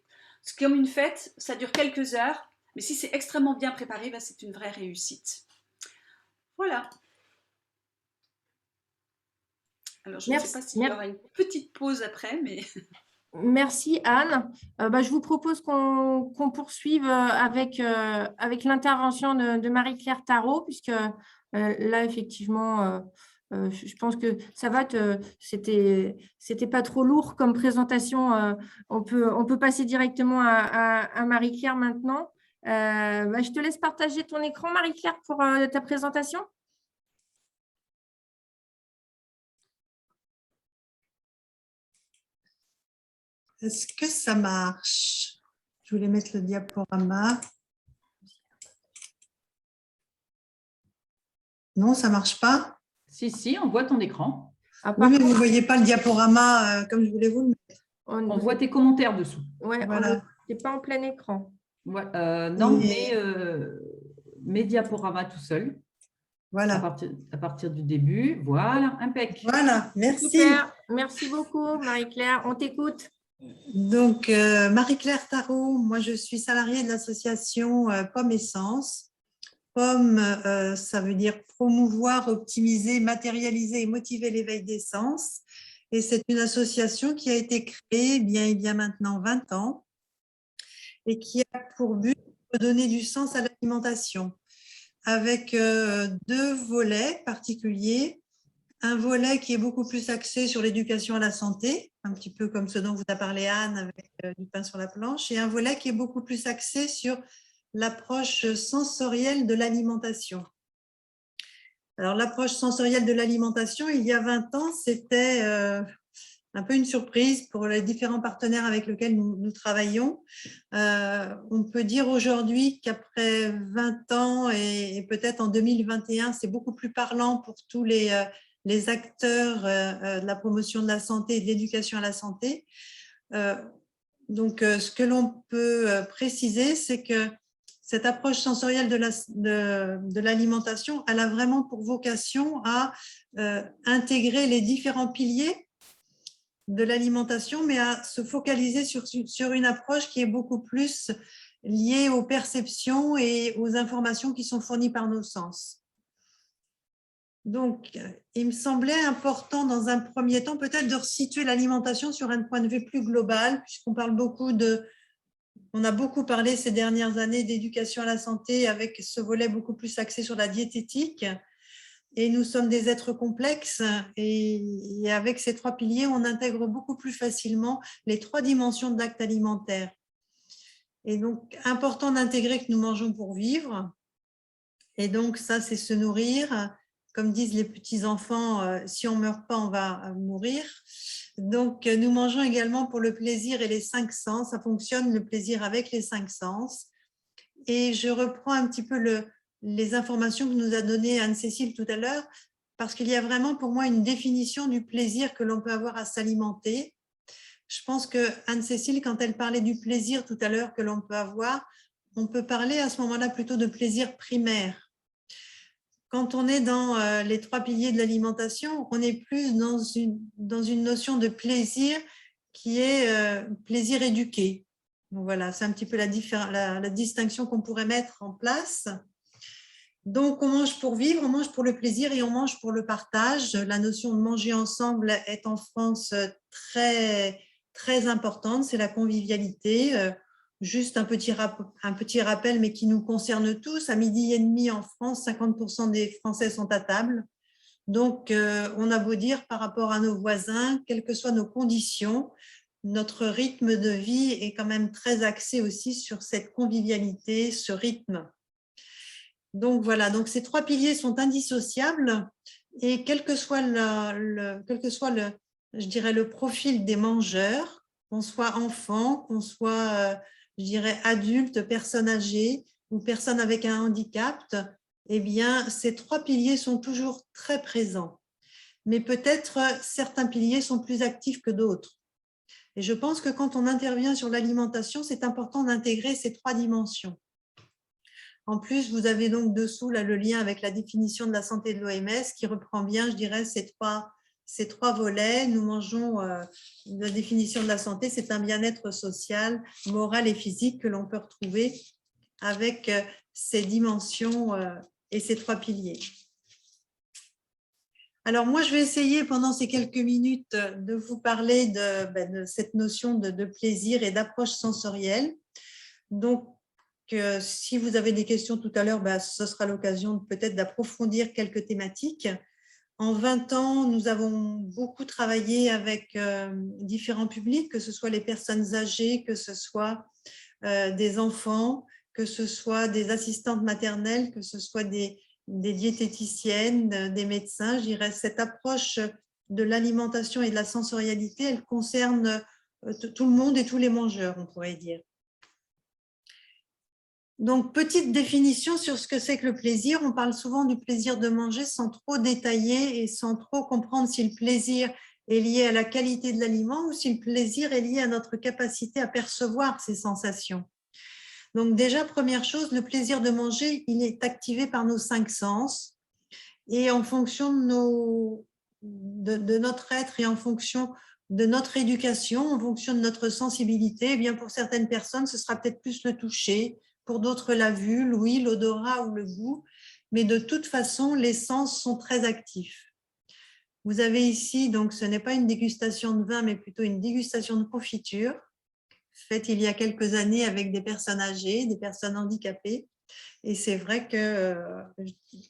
comme une fête, ça dure quelques heures, mais si c'est extrêmement bien préparé, c'est une vraie réussite. Voilà. Alors, je ne sais pas s'il y aura une petite pause après, mais... Merci Anne. Je vous propose qu'on poursuive avec l'intervention de Marie-Claire Tarot, puisque là, effectivement, je pense que ça va, c'était pas trop lourd comme présentation. On peut passer directement à Marie-Claire maintenant. Je te laisse partager ton écran, Marie-Claire, pour ta présentation. Est-ce que ça marche? Je voulais mettre le diaporama. Non, ça ne marche pas? Si, on voit ton écran. Oui, mais vous ne voyez pas le diaporama comme je voulais vous le mettre. On voit tes commentaires dessous. Oui, voilà. Tu n'es pas en plein écran. Ouais, non, mais mes diaporamas tout seul. Voilà. À partir du début. Voilà, impec. Voilà, merci. Super. Merci beaucoup, Marie-Claire. On t'écoute. Donc, Marie-Claire Tarot, moi, je suis salariée de l'association Pomme Essence. Pomme, ça veut dire promouvoir, optimiser, matérialiser et motiver l'éveil des sens. Et c'est une association qui a été créée il y a maintenant 20 ans et qui a pour but de donner du sens à l'alimentation avec deux volets particuliers. un volet qui est beaucoup plus axé sur l'éducation à la santé, un petit peu comme ce dont vous a parlé Anne avec du pain sur la planche, et un volet qui est beaucoup plus axé sur l'approche sensorielle de l'alimentation. Alors, l'approche sensorielle de l'alimentation, il y a 20 ans, c'était un peu une surprise pour les différents partenaires avec lesquels nous travaillons. On peut dire aujourd'hui qu'après 20 ans et peut-être en 2021, c'est beaucoup plus parlant pour tous les acteurs de la promotion de la santé et de l'éducation à la santé. Donc, ce que l'on peut préciser, c'est que cette approche sensorielle de l'alimentation, elle a vraiment pour vocation à intégrer les différents piliers de l'alimentation, mais à se focaliser sur une approche qui est beaucoup plus liée aux perceptions et aux informations qui sont fournies par nos sens. Donc, il me semblait important dans un premier temps peut-être de resituer l'alimentation sur un point de vue plus global, puisqu'on parle on a beaucoup parlé ces dernières années d'éducation à la santé avec ce volet beaucoup plus axé sur la diététique. Et nous sommes des êtres complexes et avec ces 3 piliers, on intègre beaucoup plus facilement les 3 dimensions de l'acte alimentaire. Et donc, important d'intégrer que nous mangeons pour vivre. Et donc, ça, c'est se nourrir. Comme disent les petits-enfants, si on ne meurt pas, on va mourir. Donc, nous mangeons également pour le plaisir et les 5 sens. Ça fonctionne, le plaisir avec les 5 sens. Et je reprends un petit peu les informations que nous a données Anne-Cécile tout à l'heure, parce qu'il y a vraiment pour moi une définition du plaisir que l'on peut avoir à s'alimenter. Je pense que Anne-Cécile, quand elle parlait du plaisir tout à l'heure que l'on peut avoir, on peut parler à ce moment-là plutôt de plaisir primaire. Quand on est dans les 3 piliers de l'alimentation, on est plus dans une notion de plaisir qui est plaisir éduqué. Donc voilà, c'est un petit peu la distinction qu'on pourrait mettre en place. Donc, on mange pour vivre, on mange pour le plaisir et on mange pour le partage. La notion de manger ensemble est en France très, très importante, c'est la convivialité. Juste un petit rappel, mais qui nous concerne tous. À 12h30 en France, 50% des Français sont à table. Donc, on a beau dire par rapport à nos voisins, quelles que soient nos conditions, notre rythme de vie est quand même très axé aussi sur cette convivialité, ce rythme. Donc voilà, donc ces 3 piliers sont indissociables et quel que soit je dirais, le profil des mangeurs, qu'on soit enfant, qu'on soit, je dirais, adulte, personne âgée ou personne avec un handicap, eh bien, ces 3 piliers sont toujours très présents. Mais peut-être certains piliers sont plus actifs que d'autres. Et je pense que quand on intervient sur l'alimentation, c'est important d'intégrer ces 3 dimensions. En plus, vous avez donc dessous là, le lien avec la définition de la santé de l'OMS qui reprend bien, je dirais, ces trois volets. Nous mangeons, la définition de la santé, c'est un bien-être social, moral et physique que l'on peut retrouver avec ces dimensions et ces 3 piliers. Alors moi, je vais essayer pendant ces quelques minutes de vous parler de cette notion de plaisir et d'approche sensorielle. Donc, si vous avez des questions tout à l'heure, ce sera l'occasion peut-être d'approfondir quelques thématiques. En 20 ans, nous avons beaucoup travaillé avec différents publics, que ce soit les personnes âgées, que ce soit des enfants, que ce soit des assistantes maternelles, que ce soit des diététiciennes, des médecins. Je dirais cette approche de l'alimentation et de la sensorialité, elle concerne tout le monde et tous les mangeurs, on pourrait dire. Donc, petite définition sur ce que c'est que le plaisir. On parle souvent du plaisir de manger sans trop détailler et sans trop comprendre si le plaisir est lié à la qualité de l'aliment ou si le plaisir est lié à notre capacité à percevoir ces sensations. Donc déjà, première chose, le plaisir de manger, il est activé par nos 5 sens et en fonction de notre être et en fonction de notre éducation, en fonction de notre sensibilité, eh bien pour certaines personnes, ce sera peut-être plus le toucher, pour d'autres la vue, l'ouïe, l'odorat ou le goût, mais de toute façon, les sens sont très actifs. Vous avez ici, donc ce n'est pas une dégustation de vin, mais plutôt une dégustation de confiture, faite il y a quelques années avec des personnes âgées, des personnes handicapées. Et c'est vrai que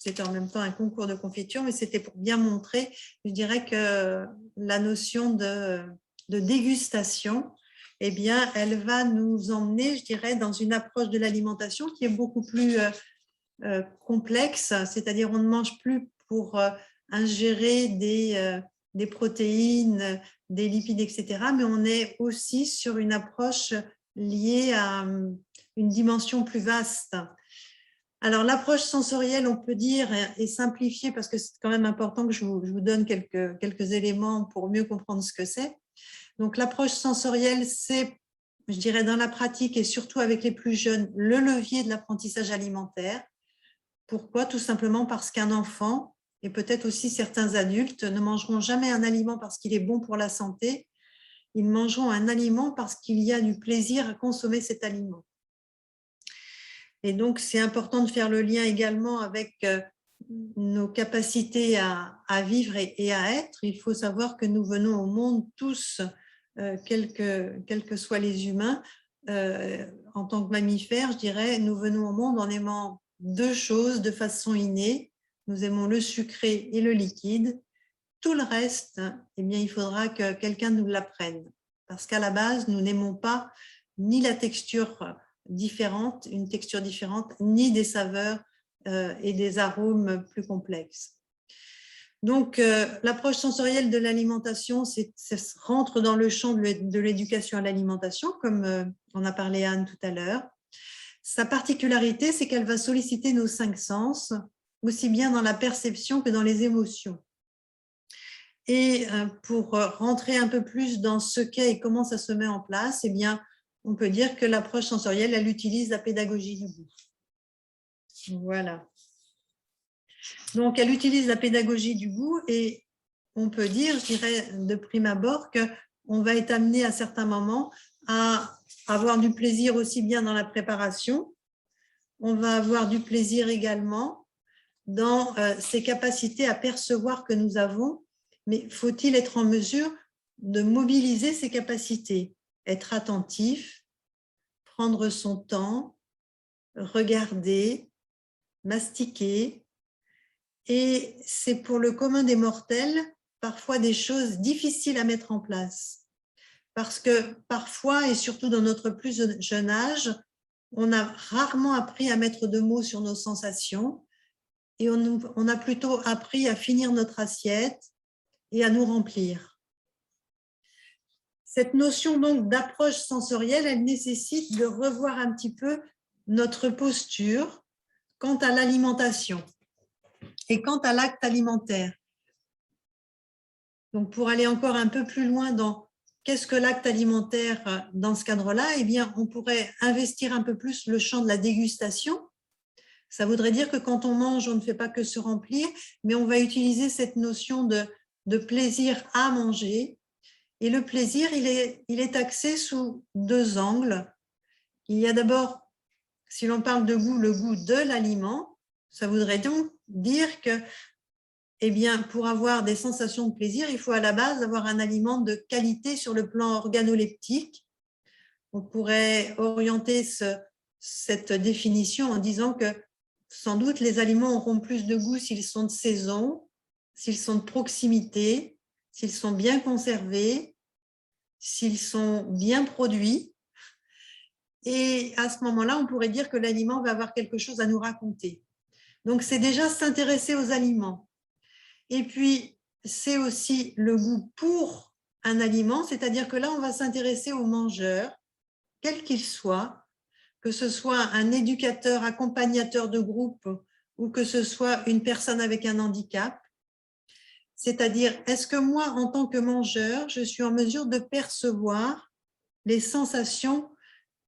c'était en même temps un concours de confiture, mais c'était pour bien montrer, je dirais que la notion de dégustation, eh bien, elle va nous emmener, je dirais, dans une approche de l'alimentation qui est beaucoup plus complexe, c'est-à-dire on ne mange plus pour ingérer des protéines, des lipides, etc., mais on est aussi sur une approche liée à une dimension plus vaste. Alors, l'approche sensorielle, on peut dire, est simplifiée parce que c'est quand même important que je vous donne quelques éléments pour mieux comprendre ce que c'est. Donc, l'approche sensorielle, c'est, je dirais, dans la pratique et surtout avec les plus jeunes, le levier de l'apprentissage alimentaire. Pourquoi? Tout simplement parce qu'un enfant, et peut-être aussi certains adultes, ne mangeront jamais un aliment parce qu'il est bon pour la santé. Ils mangeront un aliment parce qu'il y a du plaisir à consommer cet aliment. Et donc, c'est important de faire le lien également avec nos capacités à vivre et à être. Il faut savoir que nous venons au monde tous, quels que soient les humains, en tant que mammifères, je dirais, nous venons au monde en aimant deux choses de façon innée. Nous aimons le sucré et le liquide. Tout le reste, eh bien, il faudra que quelqu'un nous l'apprenne. Parce qu'à la base, nous n'aimons pas ni la texture différente, une texture différente, ni des saveurs et des arômes plus complexes. Donc, l'approche sensorielle de l'alimentation, ça rentre dans le champ de l'éducation à l'alimentation, comme on a parlé Anne tout à l'heure. Sa particularité, c'est qu'elle va solliciter nos 5 sens, aussi bien dans la perception que dans les émotions. Et pour rentrer un peu plus dans ce qu'est et comment ça se met en place, eh bien, on peut dire que l'approche sensorielle, elle utilise la pédagogie du goût. Voilà. Donc, elle utilise la pédagogie du goût et on peut dire, je dirais de prime abord, qu'on va être amené à certains moments à avoir du plaisir aussi bien dans la préparation. On va avoir du plaisir également dans ces capacités à percevoir que nous avons, mais faut-il être en mesure de mobiliser ces capacités, être attentif, prendre son temps, regarder, mastiquer. Et c'est pour le commun des mortels parfois des choses difficiles à mettre en place. Parce que parfois, et surtout dans notre plus jeune âge, on a rarement appris à mettre de mots sur nos sensations et on a plutôt appris à finir notre assiette et à nous remplir. Cette notion donc d'approche sensorielle, elle nécessite de revoir un petit peu notre posture quant à l'alimentation et quant à l'acte alimentaire. Donc, pour aller encore un peu plus loin dans qu'est-ce que l'acte alimentaire dans ce cadre-là, eh bien, on pourrait investir un peu plus le champ de la dégustation. Ça voudrait dire que quand on mange, on ne fait pas que se remplir, mais on va utiliser cette notion de plaisir à manger. Et le plaisir, il est axé sous 2 angles. Il y a d'abord, si l'on parle de goût, le goût de l'aliment. Ça voudrait donc dire que, eh bien, pour avoir des sensations de plaisir, il faut à la base avoir un aliment de qualité sur le plan organoleptique. On pourrait orienter cette définition en disant que sans doute les aliments auront plus de goût s'ils sont de saison, s'ils sont de proximité, s'ils sont bien conservés, s'ils sont bien produits. Et à ce moment-là, on pourrait dire que l'aliment va avoir quelque chose à nous raconter. Donc, c'est déjà s'intéresser aux aliments. Et puis, c'est aussi le goût pour un aliment, c'est-à-dire que là, on va s'intéresser au mangeur, quel qu'il soit, que ce soit un éducateur, accompagnateur de groupe ou que ce soit une personne avec un handicap. C'est-à-dire, est-ce que moi, en tant que mangeur, je suis en mesure de percevoir les sensations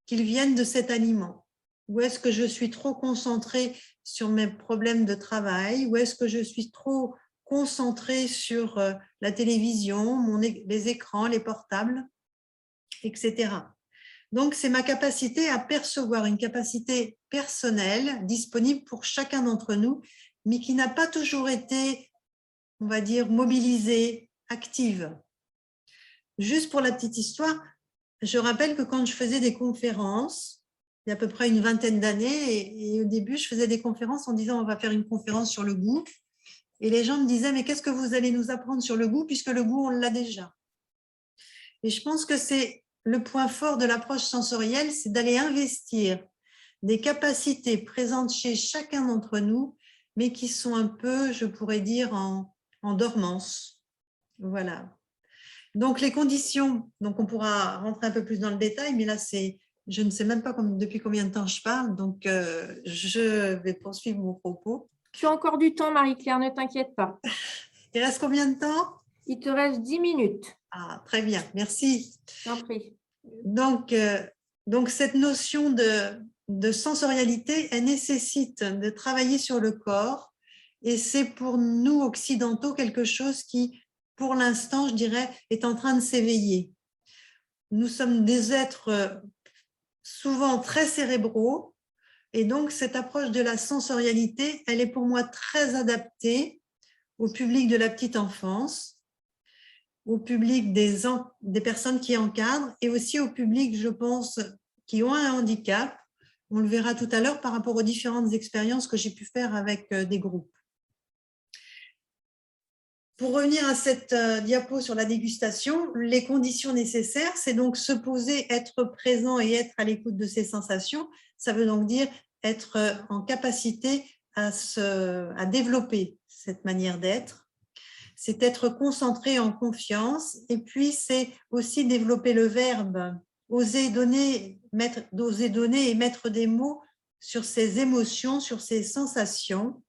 qu'ils viennent de cet aliment? Ou est-ce que je suis trop concentrée sur mes problèmes de travail? Ou est-ce que je suis trop concentrée sur la télévision, les écrans, les portables, etc. Donc, c'est ma capacité à percevoir, une capacité personnelle disponible pour chacun d'entre nous, mais qui n'a pas toujours été, on va dire, mobilisée, active. Juste pour la petite histoire, je rappelle que quand je faisais des conférences, il y a à peu près une vingtaine d'années. Et au début, je faisais des conférences en disant on va faire une conférence sur le goût. Et les gens me disaient mais qu'est-ce que vous allez nous apprendre sur le goût puisque le goût, on l'a déjà. Et je pense que c'est le point fort de l'approche sensorielle, c'est d'aller investir des capacités présentes chez chacun d'entre nous, mais qui sont un peu, je pourrais dire, en dormance. Voilà. Donc, les conditions, donc on pourra rentrer un peu plus dans le détail, mais là, je ne sais même pas depuis combien de temps je parle, donc je vais poursuivre mon propos. Tu as encore du temps, Marie-Claire, ne t'inquiète pas. Il reste combien de temps? Il te reste 10 minutes. Ah, très bien, merci. Je t'en prie. Donc, cette notion de sensorialité, elle nécessite de travailler sur le corps et c'est pour nous occidentaux quelque chose qui, pour l'instant, je dirais, est en train de s'éveiller. Nous sommes des êtres souvent très cérébraux et donc cette approche de la sensorialité, elle est pour moi très adaptée au public de la petite enfance, au public des personnes qui encadrent et aussi au public, je pense, qui ont un handicap. On le verra tout à l'heure par rapport aux différentes expériences que j'ai pu faire avec des groupes. Pour revenir à cette diapo sur la dégustation, les conditions nécessaires, c'est donc se poser, être présent et être à l'écoute de ses sensations. Ça veut donc dire être en capacité à développer cette manière d'être. C'est être concentré en confiance et puis c'est aussi développer le verbe, oser donner et mettre des mots sur ses émotions, sur ses sensations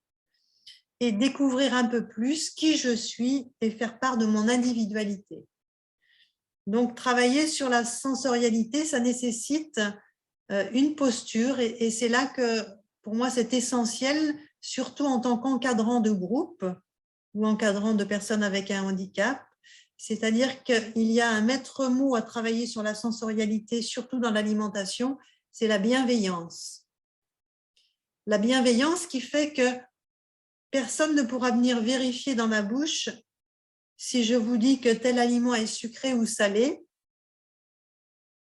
et découvrir un peu plus qui je suis et faire part de mon individualité. Donc, travailler sur la sensorialité, ça nécessite une posture et c'est là que, pour moi, c'est essentiel, surtout en tant qu'encadrant de groupe ou encadrant de personnes avec un handicap. C'est-à-dire qu'il y a un maître mot à travailler sur la sensorialité, surtout dans l'alimentation, c'est la bienveillance. La bienveillance qui fait que personne ne pourra venir vérifier dans ma bouche si je vous dis que tel aliment est sucré ou salé.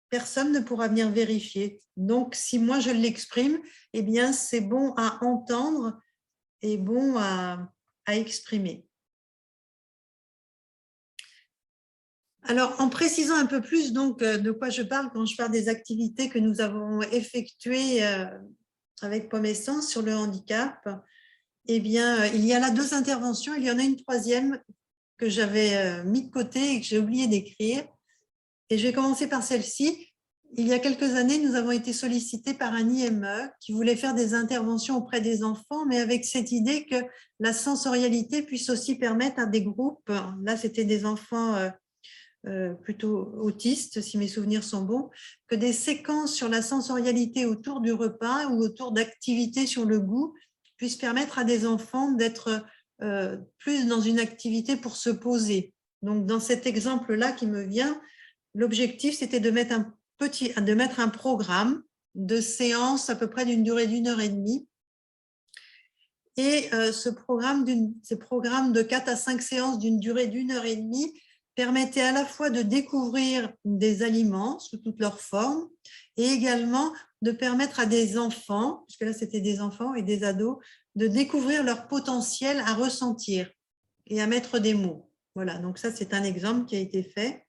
Personne ne pourra venir vérifier. Donc, si moi je l'exprime, eh bien, c'est bon à entendre et bon à exprimer. Alors, en précisant un peu plus donc, de quoi je parle quand je parle des activités que nous avons effectuées avec Pomme Essence sur le handicap, eh bien, il y a là 2 interventions. Il y en a une troisième que j'avais mis de côté et que j'ai oublié d'écrire. Et je vais commencer par celle-ci. Il y a quelques années, nous avons été sollicités par un IME qui voulait faire des interventions auprès des enfants, mais avec cette idée que la sensorialité puisse aussi permettre à des groupes, là c'était des enfants plutôt autistes, si mes souvenirs sont bons, que des séquences sur la sensorialité autour du repas ou autour d'activités sur le goût puissent permettre à des enfants d'être plus dans une activité pour se poser. Donc, dans cet exemple-là qui me vient, l'objectif, c'était de mettre un programme de séance à peu près d'une durée d'1 heure et demie. Et ce programme de 4 à 5 séances d'une durée d'1 heure et demie permettait à la fois de découvrir des aliments sous toutes leurs formes et également de permettre à des enfants, puisque là c'était des enfants et des ados, de découvrir leur potentiel à ressentir et à mettre des mots. Voilà, donc ça c'est un exemple qui a été fait.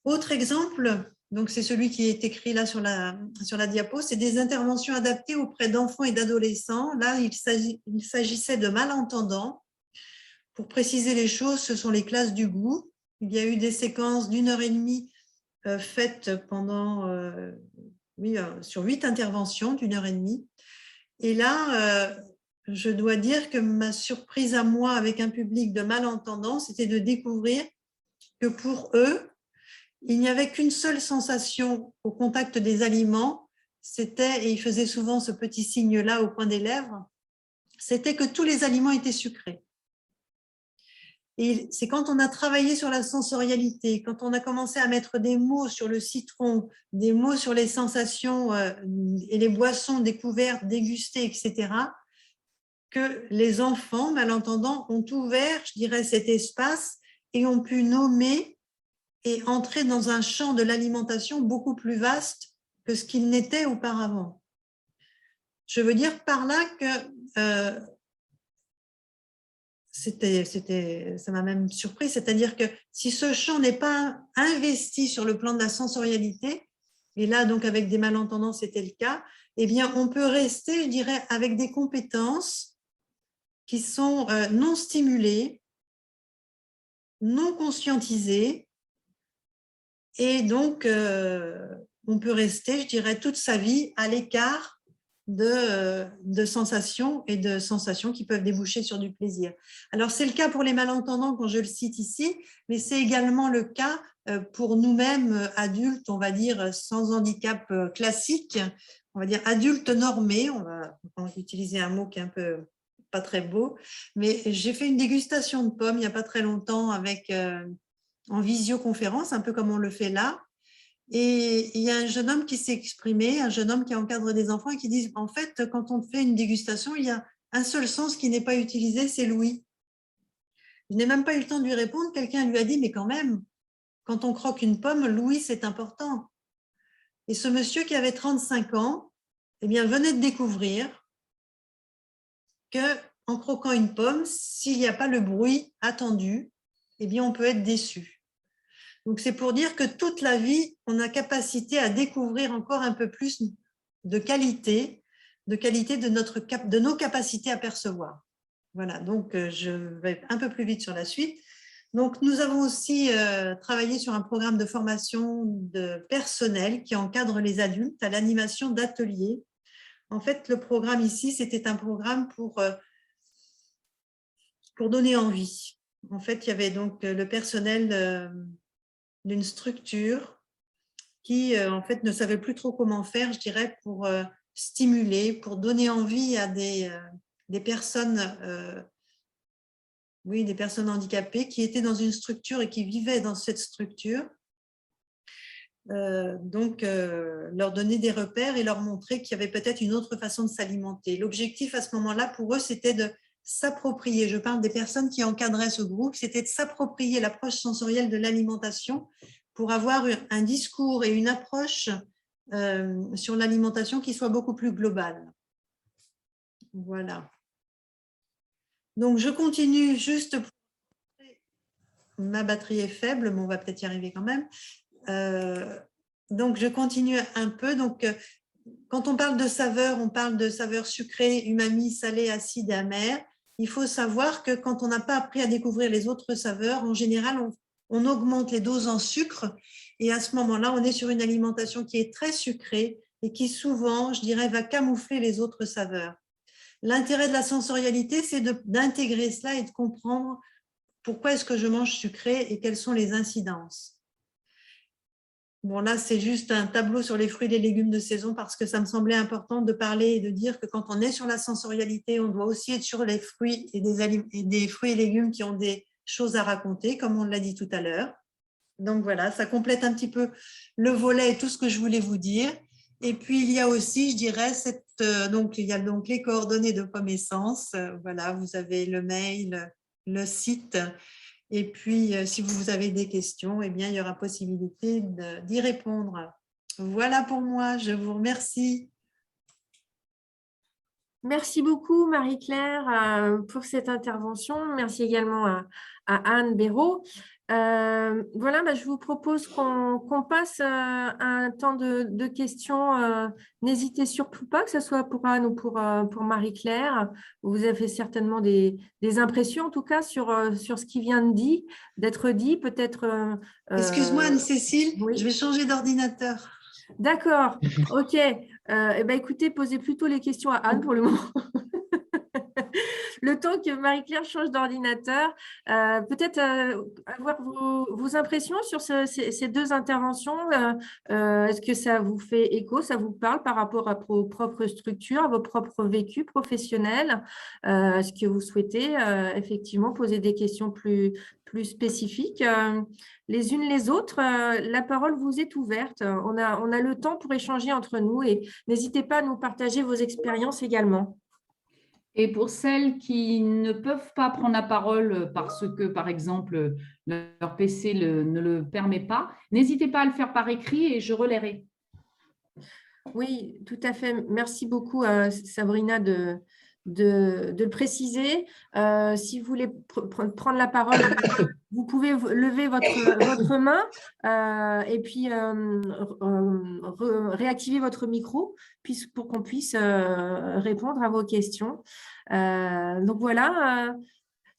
Autre exemple, donc c'est celui qui est écrit là sur la diapo, c'est des interventions adaptées auprès d'enfants et d'adolescents. Là, il s'agissait de malentendants. Pour préciser les choses, ce sont les classes du goût. Il y a eu des séquences d'1 heure et demie faites sur 8 interventions d'1 heure et demie. Et là, je dois dire que ma surprise à moi avec un public de malentendants, c'était de découvrir que pour eux, il n'y avait qu'une seule sensation au contact des aliments, c'était, et ils faisaient souvent ce petit signe-là au coin des lèvres, c'était que tous les aliments étaient sucrés. Et c'est quand on a travaillé sur la sensorialité, quand on a commencé à mettre des mots sur le citron, des mots sur les sensations et les boissons découvertes, dégustées, etc., que les enfants malentendants ont ouvert, je dirais, cet espace et ont pu nommer et entrer dans un champ de l'alimentation beaucoup plus vaste que ce qu'il n'était auparavant. Je veux dire par là que ça m'a même surpris, c'est-à-dire que si ce champ n'est pas investi sur le plan de la sensorialité, et là donc avec des malentendants c'était le cas, eh bien on peut rester, je dirais, avec des compétences qui sont non stimulées, non conscientisées, et donc on peut rester, je dirais, toute sa vie à l'écart de sensations et de sensations qui peuvent déboucher sur du plaisir. Alors, c'est le cas pour les malentendants quand je le cite ici, mais c'est également le cas pour nous-mêmes adultes, on va dire, sans handicap classique, on va dire adultes normés, on va utiliser un mot qui est un peu pas très beau, mais j'ai fait une dégustation de pommes il n'y a pas très longtemps avec, en visioconférence, un peu comme on le fait là. Et il y a un jeune homme qui s'est exprimé, un jeune homme qui encadre des enfants et qui dit, en fait, quand on fait une dégustation, il y a un seul sens qui n'est pas utilisé, c'est l'ouïe. Je n'ai même pas eu le temps de lui répondre. Quelqu'un lui a dit, mais quand même, quand on croque une pomme, l'ouïe, c'est important. Et ce monsieur qui avait 35 ans, eh bien, venait de découvrir qu'en croquant une pomme, s'il n'y a pas le bruit attendu, eh bien, on peut être déçu. Donc, c'est pour dire que toute la vie, on a capacité à découvrir encore un peu plus de qualité de nos capacités à percevoir. Voilà, donc je vais un peu plus vite sur la suite. Donc, nous avons aussi travaillé sur un programme de formation de personnel qui encadre les adultes à l'animation d'ateliers. En fait, le programme ici, c'était un programme pour donner envie. En fait, il y avait donc le personnel d'une structure qui, en fait, ne savait plus trop comment faire, je dirais, pour stimuler, pour donner envie à des personnes, oui, des personnes handicapées qui étaient dans une structure et qui vivaient dans cette structure. Donc, leur donner des repères et leur montrer qu'il y avait peut-être une autre façon de s'alimenter. L'objectif à ce moment-là, pour eux, c'était de s'approprier, je parle des personnes qui encadraient ce groupe, c'était de s'approprier l'approche sensorielle de l'alimentation pour avoir un discours et une approche sur l'alimentation qui soit beaucoup plus globale. Voilà. Donc, je continue juste. Ma batterie est faible, mais on va peut-être y arriver quand même. Donc, je continue un peu. Donc, quand on parle de saveurs, on parle de saveurs sucrées, umami, salées, acides et amères. Il faut savoir que quand on n'a pas appris à découvrir les autres saveurs, en général, on augmente les doses en sucre. Et à ce moment-là, on est sur une alimentation qui est très sucrée et qui souvent, je dirais, va camoufler les autres saveurs. L'intérêt de la sensorialité, c'est d'intégrer cela et de comprendre pourquoi est-ce que je mange sucré et quelles sont les incidences. Bon, là, c'est juste un tableau sur les fruits et les légumes de saison parce que ça me semblait important de parler et de dire que quand on est sur la sensorialité, on doit aussi être sur les fruits et des fruits et légumes qui ont des choses à raconter, comme on l'a dit tout à l'heure. Donc voilà, ça complète un petit peu le volet et tout ce que je voulais vous dire. Et puis, il y a aussi, je dirais, il y a donc les coordonnées de Pomme Essence. Voilà, vous avez le mail, le site. Et puis, si vous avez des questions, eh bien, il y aura possibilité d'y répondre. Voilà pour moi, je vous remercie. Merci beaucoup, Marie-Claire, pour cette intervention. Merci également à Anne Béraud. Voilà, je vous propose qu'on passe à un temps de questions. N'hésitez surtout pas, que ce soit pour Anne ou pour Marie-Claire. Vous avez certainement des impressions, en tout cas, sur ce qui vient d'être dit. Peut-être. Excuse-moi, Anne-Cécile, oui. Je vais changer d'ordinateur. D'accord, ok. Écoutez, posez plutôt les questions à Anne pour le moment. Le temps que Marie-Claire change d'ordinateur, peut-être avoir vos impressions sur ces deux interventions. Est-ce que ça vous fait écho, ça vous parle par rapport à vos propres structures, à vos propres vécus professionnels? Est-ce que vous souhaitez effectivement poser des questions plus spécifiques les unes les autres? La parole vous est ouverte. On a le temps pour échanger entre nous et n'hésitez pas à nous partager vos expériences également. Et pour celles qui ne peuvent pas prendre la parole parce que, par exemple, leur PC ne le permet pas, n'hésitez pas à le faire par écrit et je relayerai. Oui, tout à fait. Merci beaucoup, Sabrina, de le préciser. Si vous voulez prendre la parole, vous pouvez lever votre main et puis réactiver votre micro pour qu'on puisse répondre à vos questions. Donc voilà,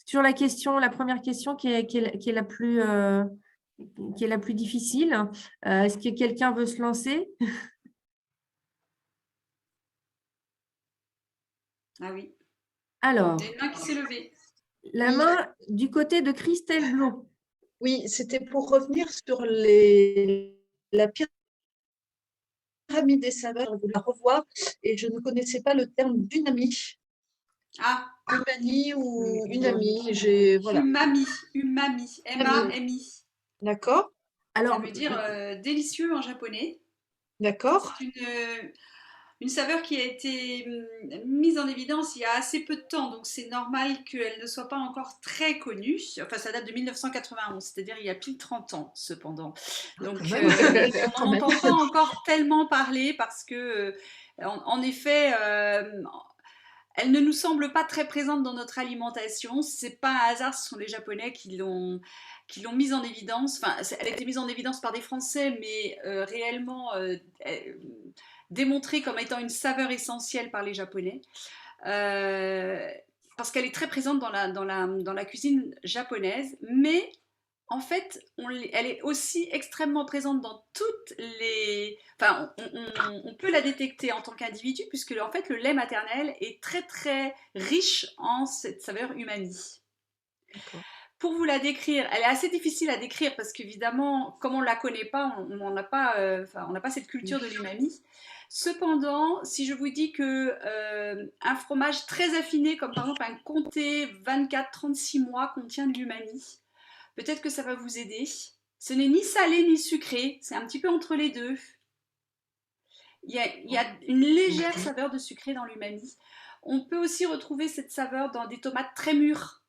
sur la première question qui est la plus difficile. Est-ce que quelqu'un veut se lancer? Ah oui, Alors, il y a une main qui s'est levée. la main du côté de Christelle Blanc. Oui, c'était pour revenir sur la pyramide des saveurs, de la revoir, et je ne connaissais pas le terme d'unami. Ah, Umami ou unami, voilà. umami, M-A-M-I. D'accord, Ça Alors, veut dire délicieux en japonais. d'accord. C'est une saveur qui a été mise en évidence il y a assez peu de temps, donc c'est normal qu'elle ne soit pas encore très connue. Enfin, ça date de 1991, c'est-à-dire il y a pile 30 ans, cependant. Donc, on n'en entend pas encore tellement parler parce que, en effet, elle ne nous semble pas très présente dans notre alimentation. C'est pas un hasard, ce sont les Japonais qui l'ont mise en évidence. Enfin, elle a été mise en évidence par des Français, mais réellement démontrée comme étant une saveur essentielle par les Japonais. Parce qu'elle est très présente dans la cuisine japonaise, mais en fait, elle est aussi extrêmement présente dans toutes les... Enfin, on peut la détecter en tant qu'individu, puisque en fait, le lait maternel est très très riche en cette saveur umami. Pour vous la décrire, elle est assez difficile à décrire parce qu'évidemment, comme on ne la connaît pas, on n'a pas cette culture de l'umami. Cependant, si je vous dis que un fromage très affiné, comme par exemple un comté 24-36 mois, contient de l'umami, peut-être que ça va vous aider. Ce n'est ni salé ni sucré, c'est un petit peu entre les deux. Il y a une légère saveur de sucré dans l'umami. On peut aussi retrouver cette saveur dans des tomates très mûres.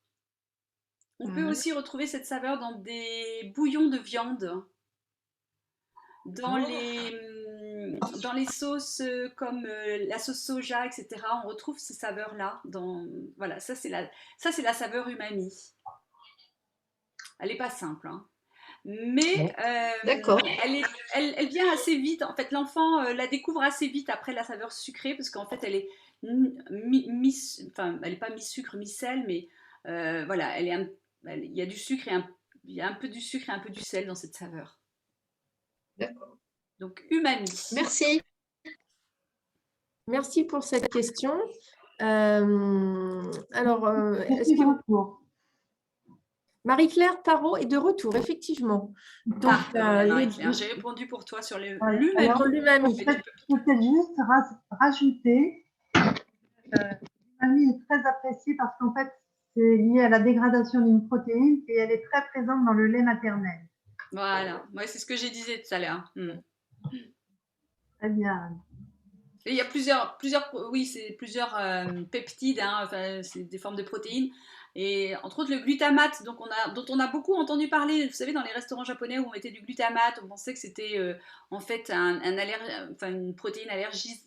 On peut aussi retrouver cette saveur dans des bouillons de viande, dans les sauces comme la sauce soja, etc. On retrouve ces saveurs-là. Voilà, ça c'est la saveur umami. Elle n'est pas simple, hein. Mais elle vient assez vite. En fait, l'enfant la découvre assez vite après la saveur sucrée, parce qu'en fait, elle est elle n'est pas mi-sucre, mi-sel, mais voilà, il y a du sucre il y a un peu du sucre et un peu du sel dans cette saveur. D'accord. Donc, umami. Merci. Merci pour cette question. Alors, est-ce que Marie-Claire Tarot est de retour, effectivement. Donc, Marie-Claire, j'ai répondu pour toi sur l'umami. Alors, l'umami. Je peux peut-être juste rajouter, l'umami est très appréciée parce qu'en fait, c'est lié à la dégradation d'une protéine et elle est très présente dans le lait maternel. Voilà, ouais, c'est ce que j'ai disais tout à l'heure. Très bien. Et il y a plusieurs peptides, hein, enfin, c'est des formes de protéines. Et entre autres le glutamate, dont on a beaucoup entendu parler, vous savez, dans les restaurants japonais où on mettait du glutamate, on pensait que c'était en fait une protéine allergie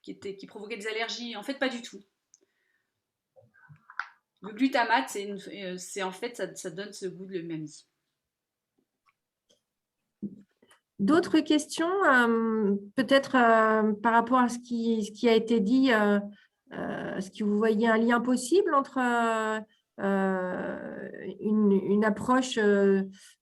qui provoquait des allergies. En fait, pas du tout. Le glutamate, c'est en fait, ça donne ce goût de l'umami. D'autres questions, peut-être par rapport à ce qui a été dit, est-ce que vous voyez un lien possible entre une approche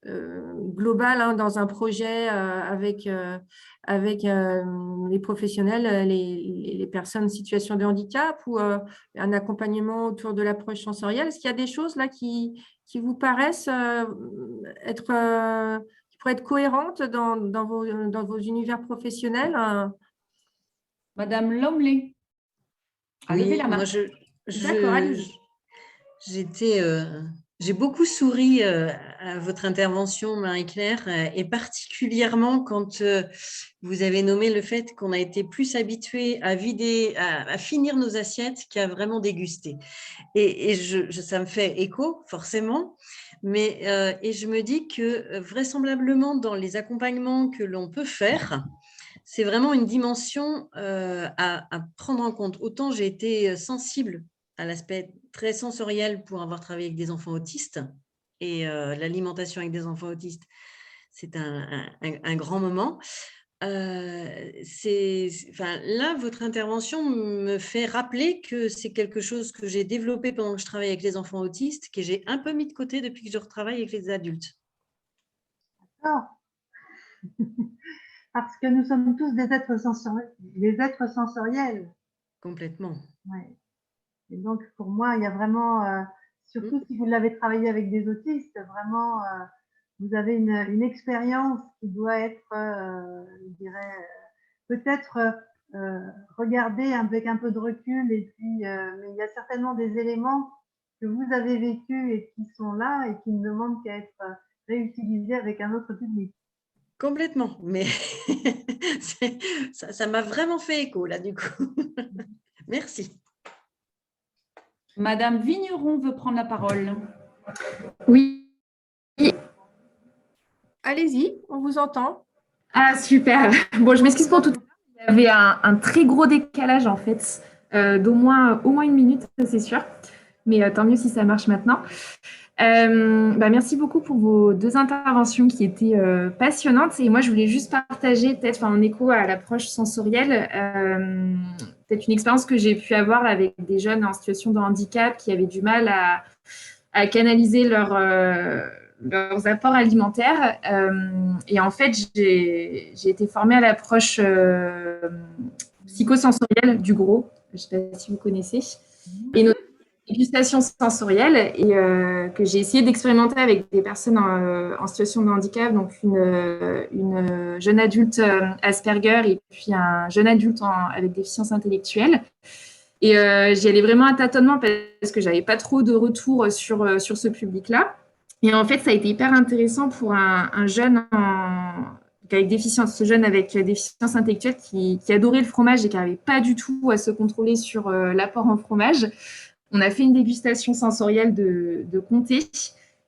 globale, hein, dans un projet avec les professionnels, les personnes en situation de handicap, ou un accompagnement autour de l'approche sensorielle? Est-ce qu'il y a des choses là qui vous paraissent pour être cohérente dans vos univers professionnels? Madame Lomley a levé la main. Moi, D'accord, allez-y. J'ai beaucoup souri à votre intervention, Marie-Claire, et particulièrement quand vous avez nommé le fait qu'on a été plus habitué à finir nos assiettes qu'à vraiment déguster. Et ça me fait écho, forcément, mais et je me dis que vraisemblablement, dans les accompagnements que l'on peut faire, c'est vraiment une dimension à prendre en compte. Autant j'ai été sensible à l'aspect très sensoriel pour avoir travaillé avec des enfants autistes, et l'alimentation avec des enfants autistes, c'est un grand moment. Là, votre intervention me fait rappeler que c'est quelque chose que j'ai développé pendant que je travaille avec les enfants autistes, que j'ai un peu mis de côté depuis que je retravaille avec les adultes. Ah. Parce que nous sommes tous des êtres sensoriels. Complètement. Ouais. Et donc, pour moi, il y a vraiment, surtout si vous l'avez travaillé avec des autistes, vraiment, vous avez une expérience qui doit être, je dirais, peut-être regardée avec un peu de recul. Et puis, mais il y a certainement des éléments que vous avez vécus et qui sont là et qui ne demandent qu'à être réutilisés avec un autre public. Complètement, mais ça m'a vraiment fait écho là du coup. Merci. Madame Vigneron veut prendre la parole. Oui. Allez-y, on vous entend. Ah, super. Bon, je m'excuse pour tout. Il y avait un très gros décalage, en fait, au moins 1 minute, ça, c'est sûr. Mais tant mieux si ça marche maintenant. Merci beaucoup pour vos 2 interventions qui étaient passionnantes. Et moi, je voulais juste partager, peut-être en écho à l'approche sensorielle, peut-être une expérience que j'ai pu avoir avec des jeunes en situation de handicap qui avaient du mal à canaliser leurs apports alimentaires. Et en fait, j'ai été formée à l'approche psychosensorielle du gros. Je ne sais pas si vous connaissez. Et notre dégustation sensorielle, et que j'ai essayé d'expérimenter avec des personnes en situation de handicap, donc une jeune adulte Asperger et puis un jeune adulte avec déficience intellectuelle. Et j'y allais vraiment à tâtonnement parce que j'avais pas trop de retours sur ce public-là. Et en fait, ça a été hyper intéressant pour un jeune avec déficience, ce jeune avec déficience intellectuelle qui adorait le fromage et qui n'arrivait pas du tout à se contrôler sur l'apport en fromage. On a fait une dégustation sensorielle de comté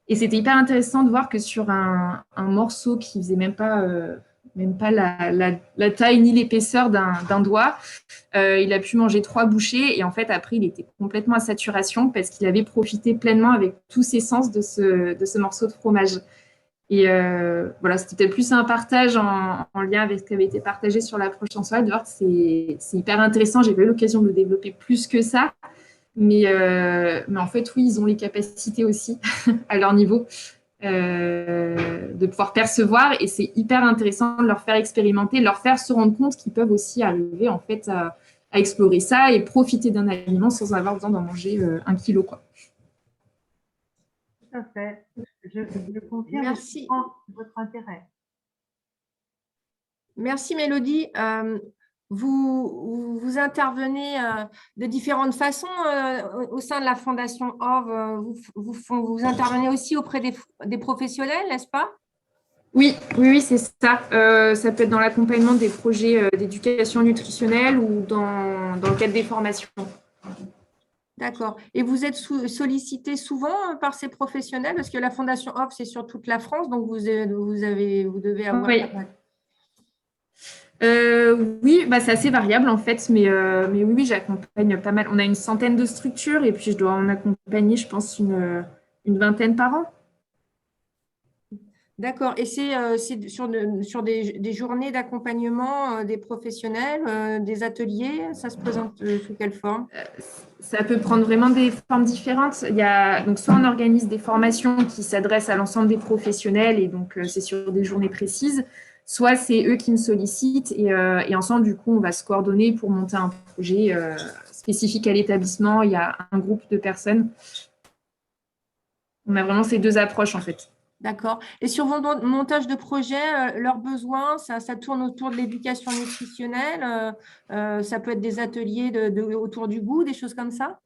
et c'était hyper intéressant de voir que sur un morceau qui faisait même pas la taille ni l'épaisseur d'un doigt, il a pu manger 3 bouchées et en fait après il était complètement à saturation parce qu'il avait profité pleinement avec tous ses sens de ce morceau de fromage. Et voilà, c'était peut-être plus un partage en lien avec ce qui avait été partagé sur l'approche sensorielle, de voir que c'est hyper intéressant. J'ai pas eu l'occasion de le développer plus que ça. Mais en fait, oui, ils ont les capacités aussi à leur niveau de pouvoir percevoir, et c'est hyper intéressant de leur faire expérimenter, de leur faire se rendre compte qu'ils peuvent aussi arriver en fait à explorer ça et profiter d'un aliment sans avoir besoin d'en manger 1 kilo, quoi. Tout à fait. Je confirme. Merci. Votre intérêt. Merci Mélodie. Vous intervenez de différentes façons au sein de la Fondation OV. Vous intervenez aussi auprès des professionnels, n'est-ce pas? Oui, c'est ça. Ça peut être dans l'accompagnement des projets d'éducation nutritionnelle ou dans le cadre des formations. D'accord. Et vous êtes sollicité souvent par ces professionnels parce que la Fondation OV, c'est sur toute la France, donc vous devez avoir… Oui. Oui, c'est assez variable en fait, mais oui, j'accompagne pas mal. On a une centaine de structures et puis je dois en accompagner, je pense, une vingtaine par an. D'accord. Et c'est sur des journées d'accompagnement des professionnels, des ateliers, ça se présente sous quelle forme? Ça peut prendre vraiment des formes différentes. Donc soit on organise des formations qui s'adressent à l'ensemble des professionnels et donc c'est sur des journées précises. Soit c'est eux qui me sollicitent et ensemble, du coup, on va se coordonner pour monter un projet spécifique à l'établissement. Il y a un groupe de personnes. On a vraiment ces 2 approches, en fait. D'accord. Et sur vos montages de projets, leurs besoins, ça tourne autour de l'éducation nutritionnelle. Ça peut être des ateliers autour du goût, des choses comme ça?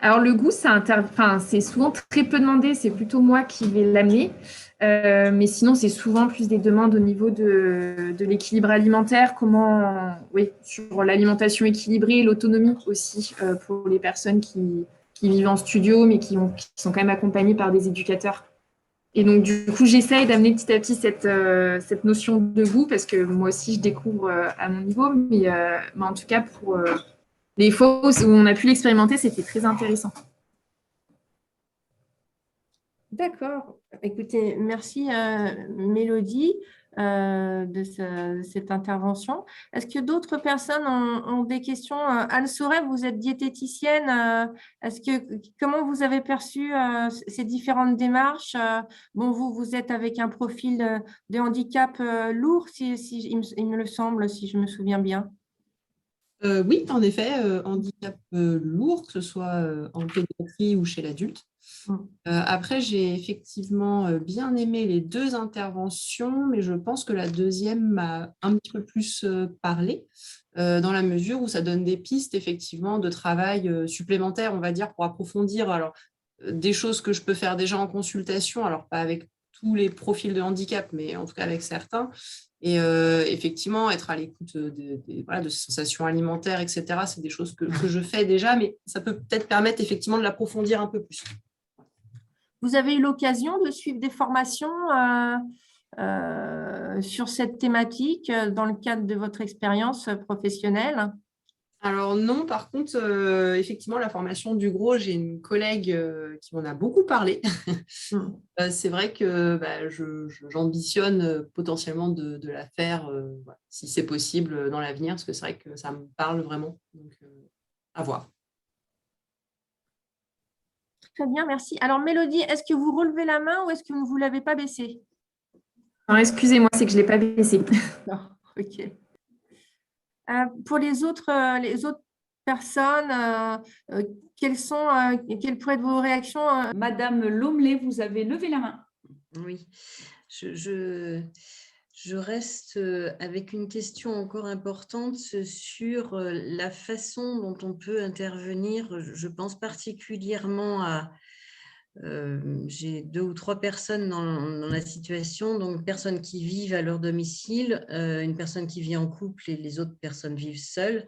Alors, le goût, c'est souvent très peu demandé. C'est plutôt moi qui vais l'amener. Mais sinon, c'est souvent plus des demandes au niveau de l'équilibre alimentaire, sur l'alimentation équilibrée, l'autonomie aussi pour les personnes qui vivent en studio, mais qui sont quand même accompagnées par des éducateurs. Et donc, du coup, j'essaye d'amener petit à petit cette notion de goût parce que moi aussi, je découvre à mon niveau. Mais en tout cas, pour les fois où on a pu l'expérimenter, c'était très intéressant. D'accord. Écoutez, merci Mélodie cette intervention. Est-ce que d'autres personnes ont des questions? Anne Sauret, vous êtes diététicienne. Comment vous avez perçu ces différentes démarches? Bon, vous êtes avec un profil de handicap lourd, il me le semble, si je me souviens bien. Oui, en effet, handicap lourd, que ce soit en pédiatrie ou chez l'adulte. Après, j'ai effectivement bien aimé les deux interventions, mais je pense que la deuxième m'a un petit peu plus parlé, dans la mesure où ça donne des pistes effectivement de travail supplémentaires, on va dire, pour approfondir des choses que je peux faire déjà en consultation, alors pas avec tous les profils de handicap, mais en tout cas avec certains. Et effectivement, être à l'écoute de sensations alimentaires, etc., c'est des choses que je fais déjà, mais ça peut peut-être permettre effectivement de l'approfondir un peu plus. Vous avez eu l'occasion de suivre des formations sur cette thématique dans le cadre de votre expérience professionnelle? Alors non, par contre, effectivement, la formation du gros, j'ai une collègue qui m'en a beaucoup parlé. C'est vrai que j'ambitionne potentiellement de la faire, si c'est possible, dans l'avenir, parce que c'est vrai que ça me parle vraiment. Donc, à voir. Très bien, merci. Alors, Mélodie, est-ce que vous relevez la main ou est-ce que vous ne l'avez pas baissée? Non, excusez-moi, c'est que je ne l'ai pas baissé. Non, ok. Pour les autres personnes, quelles pourraient être vos réactions? Madame Lomley, vous avez levé la main. Oui, je reste avec une question encore importante sur la façon dont on peut intervenir. Je pense particulièrement à... j'ai 2 ou 3 personnes dans la situation, donc personnes qui vivent à leur domicile, une personne qui vit en couple et les autres personnes vivent seules,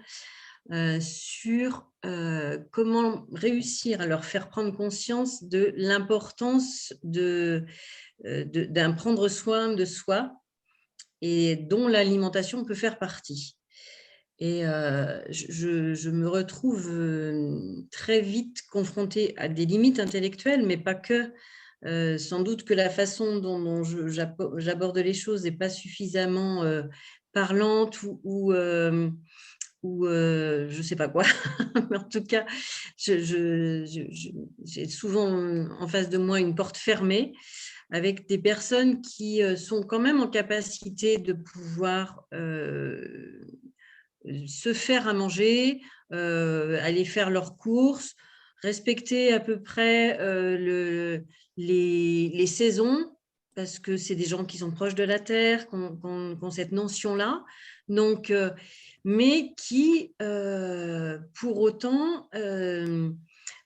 sur comment réussir à leur faire prendre conscience de l'importance d'un prendre soin de soi et dont l'alimentation peut faire partie. Et je me retrouve très vite confrontée à des limites intellectuelles, mais pas que. Sans doute que la façon dont j'aborde les choses n'est pas suffisamment parlante ou je ne sais pas quoi. Mais en tout cas, j'ai souvent en face de moi une porte fermée avec des personnes qui sont quand même en capacité de pouvoir se faire à manger, aller faire leurs courses, respecter à peu près les saisons, parce que c'est des gens qui sont proches de la terre, qui ont cette notion-là. Donc, mais qui, pour autant,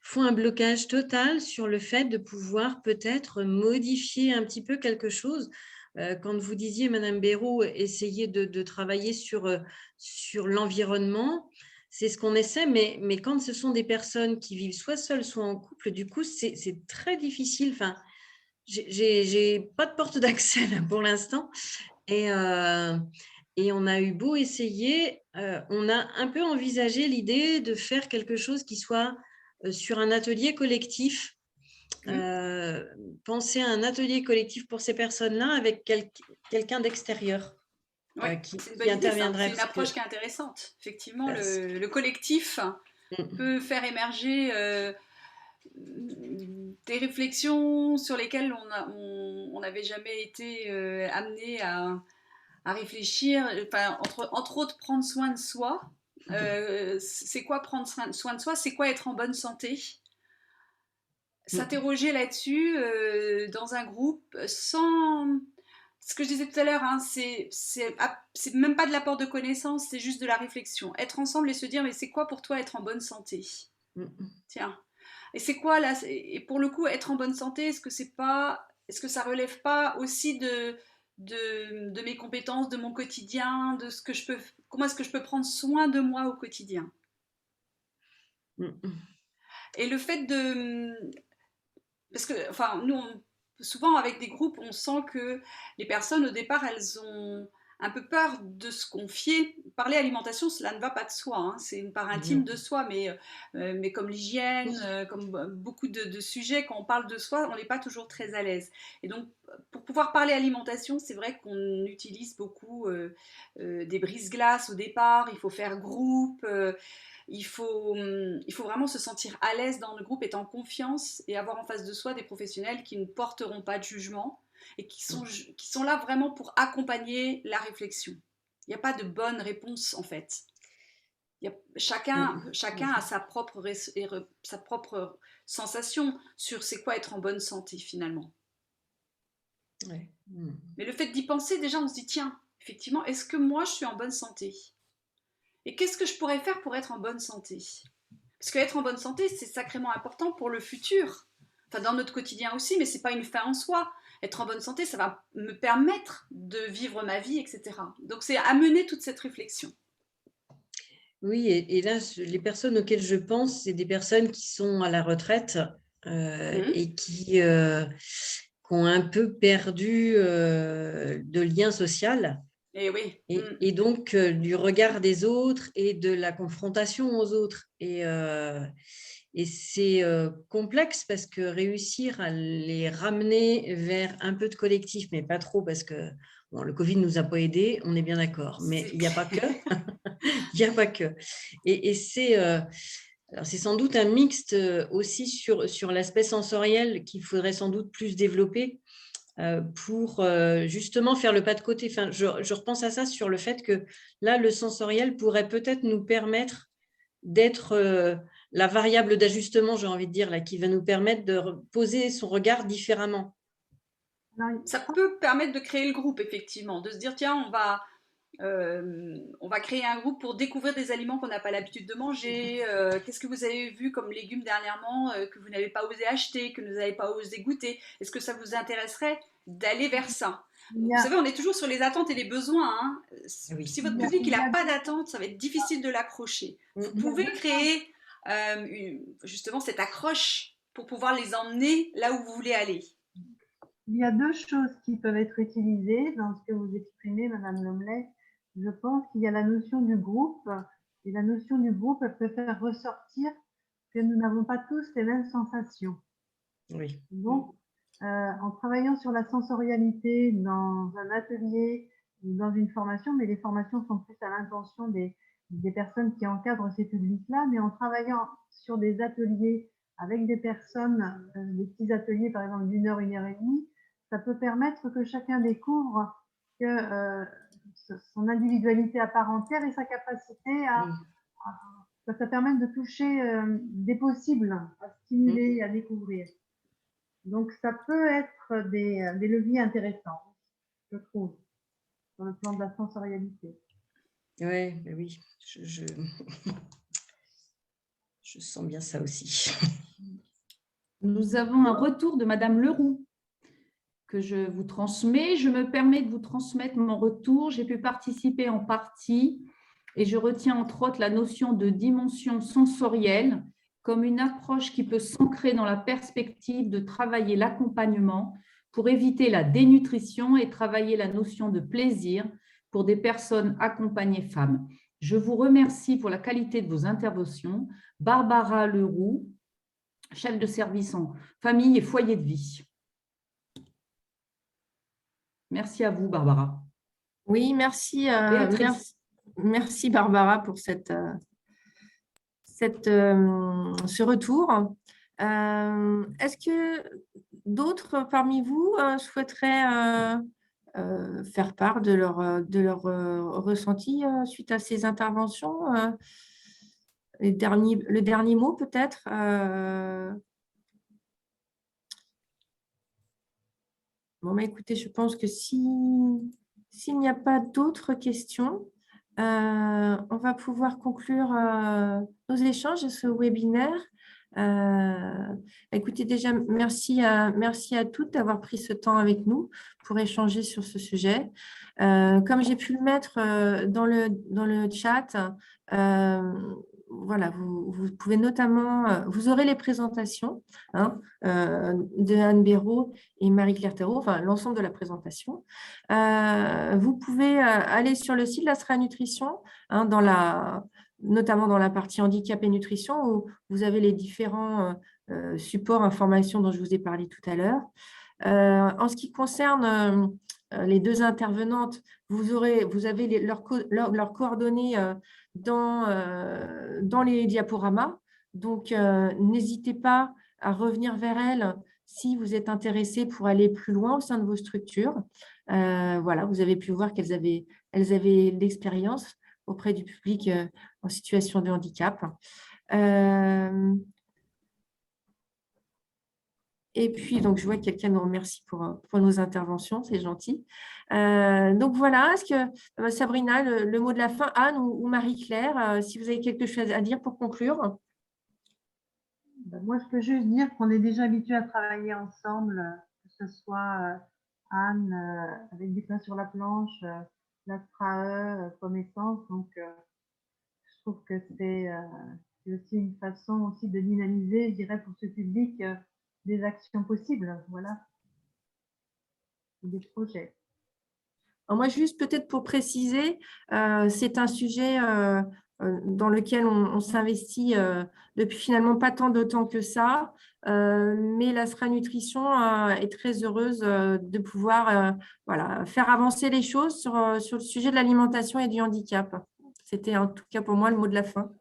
font un blocage total sur le fait de pouvoir peut-être modifier un petit peu quelque chose. Quand vous disiez, Madame Béraud, essayer de travailler sur l'environnement, c'est ce qu'on essaie, mais quand ce sont des personnes qui vivent soit seules, soit en couple, du coup, c'est très difficile. Enfin, j'ai pas de porte d'accès pour l'instant. Et on a eu beau essayer, on a un peu envisagé l'idée de faire quelque chose qui soit sur un atelier collectif. Penser à un atelier collectif pour ces personnes-là avec quelqu'un d'extérieur qui interviendrait. C'est une approche qui est intéressante. Effectivement, le collectif peut faire émerger des réflexions sur lesquelles on n'avait jamais été amené à réfléchir. Enfin, entre autres, prendre soin de soi. C'est quoi prendre soin de soi? C'est quoi être en bonne santé? S'interroger là-dessus dans un groupe sans... Ce que je disais tout à l'heure, hein, c'est même pas de l'apport de connaissances, c'est juste de la réflexion. Être ensemble et se dire, mais c'est quoi pour toi être en bonne santé? Tiens. Et c'est quoi là? Et pour le coup, être en bonne santé, est-ce que ça relève pas aussi de mes compétences, de mon quotidien, de comment est-ce que je peux prendre soin de moi au quotidien? Et le fait de... Parce que, enfin, nous, souvent avec des groupes, on sent que les personnes au départ, elles ont un peu peur de se confier. Parler alimentation, cela ne va pas de soi, hein. C'est une part intime de soi, mais comme l'hygiène, comme beaucoup de sujets, quand on parle de soi, on n'est pas toujours très à l'aise. Et donc, pour pouvoir parler alimentation, c'est vrai qu'on utilise beaucoup des brise-glaces au départ, il faut faire groupe, il faut vraiment se sentir à l'aise dans le groupe, être en confiance et avoir en face de soi des professionnels qui ne porteront pas de jugement et qui sont là vraiment pour accompagner la réflexion. Il n'y a pas de bonne réponse en fait. Chacun a sa propre sensation sur c'est quoi être en bonne santé finalement. Ouais. Mais le fait d'y penser, déjà on se dit tiens, effectivement, est-ce que moi je suis en bonne santé? Et qu'est-ce que je pourrais faire pour être en bonne santé? Parce qu'être en bonne santé, c'est sacrément important pour le futur. Enfin, dans notre quotidien aussi, mais ce n'est pas une fin en soi. Être en bonne santé, ça va me permettre de vivre ma vie, etc. Donc, c'est amener toute cette réflexion. Oui, et là, les personnes auxquelles je pense, c'est des personnes qui sont à la retraite et qui ont un peu perdu de lien social. Et oui. Et donc, du regard des autres et de la confrontation aux autres. Et c'est complexe parce que réussir à les ramener vers un peu de collectif, mais pas trop parce que bon, le Covid ne nous a pas aidés, on est bien d'accord. Mais il n'y a pas que. Il n'y a pas que. Et c'est sans doute un mixte aussi sur l'aspect sensoriel qu'il faudrait sans doute plus développer. Pour justement faire le pas de côté. Enfin, je repense à ça sur le fait que là, le sensoriel pourrait peut-être nous permettre d'être la variable d'ajustement, j'ai envie de dire, là, qui va nous permettre de poser son regard différemment. Ça peut permettre de créer le groupe, effectivement, de se dire, tiens, on va créer un groupe pour découvrir des aliments qu'on n'a pas l'habitude de manger. Qu'est-ce que vous avez vu comme légumes dernièrement que vous n'avez pas osé acheter, que vous n'avez pas osé goûter? Est-ce que ça vous intéresserait d'aller vers ça? Vous savez, on est toujours sur les attentes et les besoins, hein. Oui. Si votre public n'a pas d'attente, ça va être difficile de l'accrocher. Vous pouvez créer justement cette accroche pour pouvoir les emmener là où vous voulez aller. Il y a deux choses qui peuvent être utilisées dans ce que vous exprimez, Madame Lomley. Je pense qu'il y a la notion du groupe, et la notion du groupe, elle peut faire ressortir que nous n'avons pas tous les mêmes sensations. Oui. Donc, en travaillant sur la sensorialité dans un atelier ou dans une formation, mais les formations sont plus à l'intention des personnes qui encadrent ces publics-là, mais en travaillant sur des ateliers avec des personnes, des petits ateliers par exemple d'1 heure, 1 heure et demie, ça peut permettre que chacun découvre que son individualité à part entière et sa capacité ça permet de toucher des possibles, à stimuler, à découvrir. Donc, ça peut être des leviers intéressants, je trouve, sur le plan de la sensorialité. Ouais, oui, je sens bien ça aussi. Nous avons un retour de Madame Leroux que je vous transmets. Je me permets de vous transmettre mon retour. J'ai pu participer en partie et je retiens entre autres la notion de dimension sensorielle comme une approche qui peut s'ancrer dans la perspective de travailler l'accompagnement pour éviter la dénutrition et travailler la notion de plaisir pour des personnes accompagnées femmes. Je vous remercie pour la qualité de vos interventions. Barbara Leroux, chef de service en famille et foyer de vie. Merci à vous, Barbara. Oui, merci, merci Barbara pour ce retour. Est-ce que d'autres parmi vous souhaiteraient faire part de leur ressenti suite à ces interventions? Le dernier mot peut-être Bon, bah, écoutez, je pense que s'il n'y a pas d'autres questions, on va pouvoir conclure nos échanges et ce webinaire. Écoutez, déjà, merci à toutes d'avoir pris ce temps avec nous pour échanger sur ce sujet. Comme j'ai pu le mettre dans le chat, voilà, vous pouvez notamment, vous aurez les présentations de Anne Béraud et Marie-Claire Thérault, enfin l'ensemble de la présentation. Vous pouvez aller sur le site de l'Astrea Nutrition, notamment dans la partie handicap et nutrition, où vous avez les différents supports, informations dont je vous ai parlé tout à l'heure. En ce qui concerne les deux intervenantes, vous avez leurs coordonnées dans les diaporamas. Donc, n'hésitez pas à revenir vers elles si vous êtes intéressé pour aller plus loin au sein de vos structures. Voilà, vous avez pu voir qu'elles avaient l'expérience auprès du public en situation de handicap. Et puis, donc, je vois que quelqu'un nous remercie pour nos interventions, c'est gentil. Donc, voilà, est-ce que Sabrina, le mot de la fin, Anne ou Marie-Claire, si vous avez quelque chose à dire pour conclure? Moi, je peux juste dire qu'on est déjà habitués à travailler ensemble, que ce soit Anne avec des pains sur la planche, l'Astrae, Pomme Essence. Donc, je trouve que c'est aussi une façon aussi de dynamiser, je dirais, pour ce public, des actions possibles, voilà, des projets. Alors moi, juste peut-être pour préciser, c'est un sujet dans lequel on s'investit depuis finalement pas tant de temps que ça, mais l'Astrea Nutrition est très heureuse de pouvoir voilà, faire avancer les choses sur le sujet de l'alimentation et du handicap. C'était en tout cas pour moi le mot de la fin.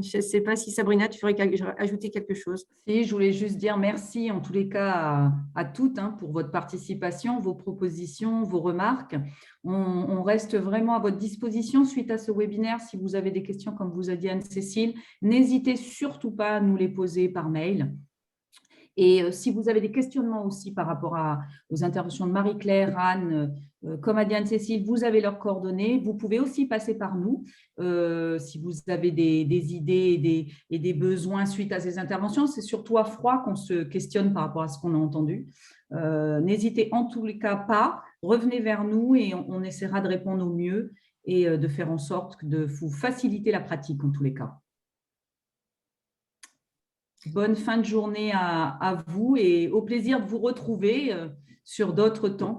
Je ne sais pas si Sabrina, tu ferais ajouter quelque chose. Si, je voulais juste dire merci en tous les cas à toutes pour votre participation, vos propositions, vos remarques. On reste vraiment à votre disposition suite à ce webinaire. Si vous avez des questions, comme vous a dit Anne-Cécile, n'hésitez surtout pas à nous les poser par mail. Et si vous avez des questionnements aussi par rapport aux interventions de Marie-Claire, Anne, comme a dit Anne-Cécile, vous avez leurs coordonnées. Vous pouvez aussi passer par nous si vous avez des idées et des besoins suite à ces interventions. C'est surtout à froid qu'on se questionne par rapport à ce qu'on a entendu. N'hésitez en tous les cas pas, revenez vers nous et on essaiera de répondre au mieux et de faire en sorte de vous faciliter la pratique en tous les cas. Bonne fin de journée à vous et au plaisir de vous retrouver sur d'autres temps.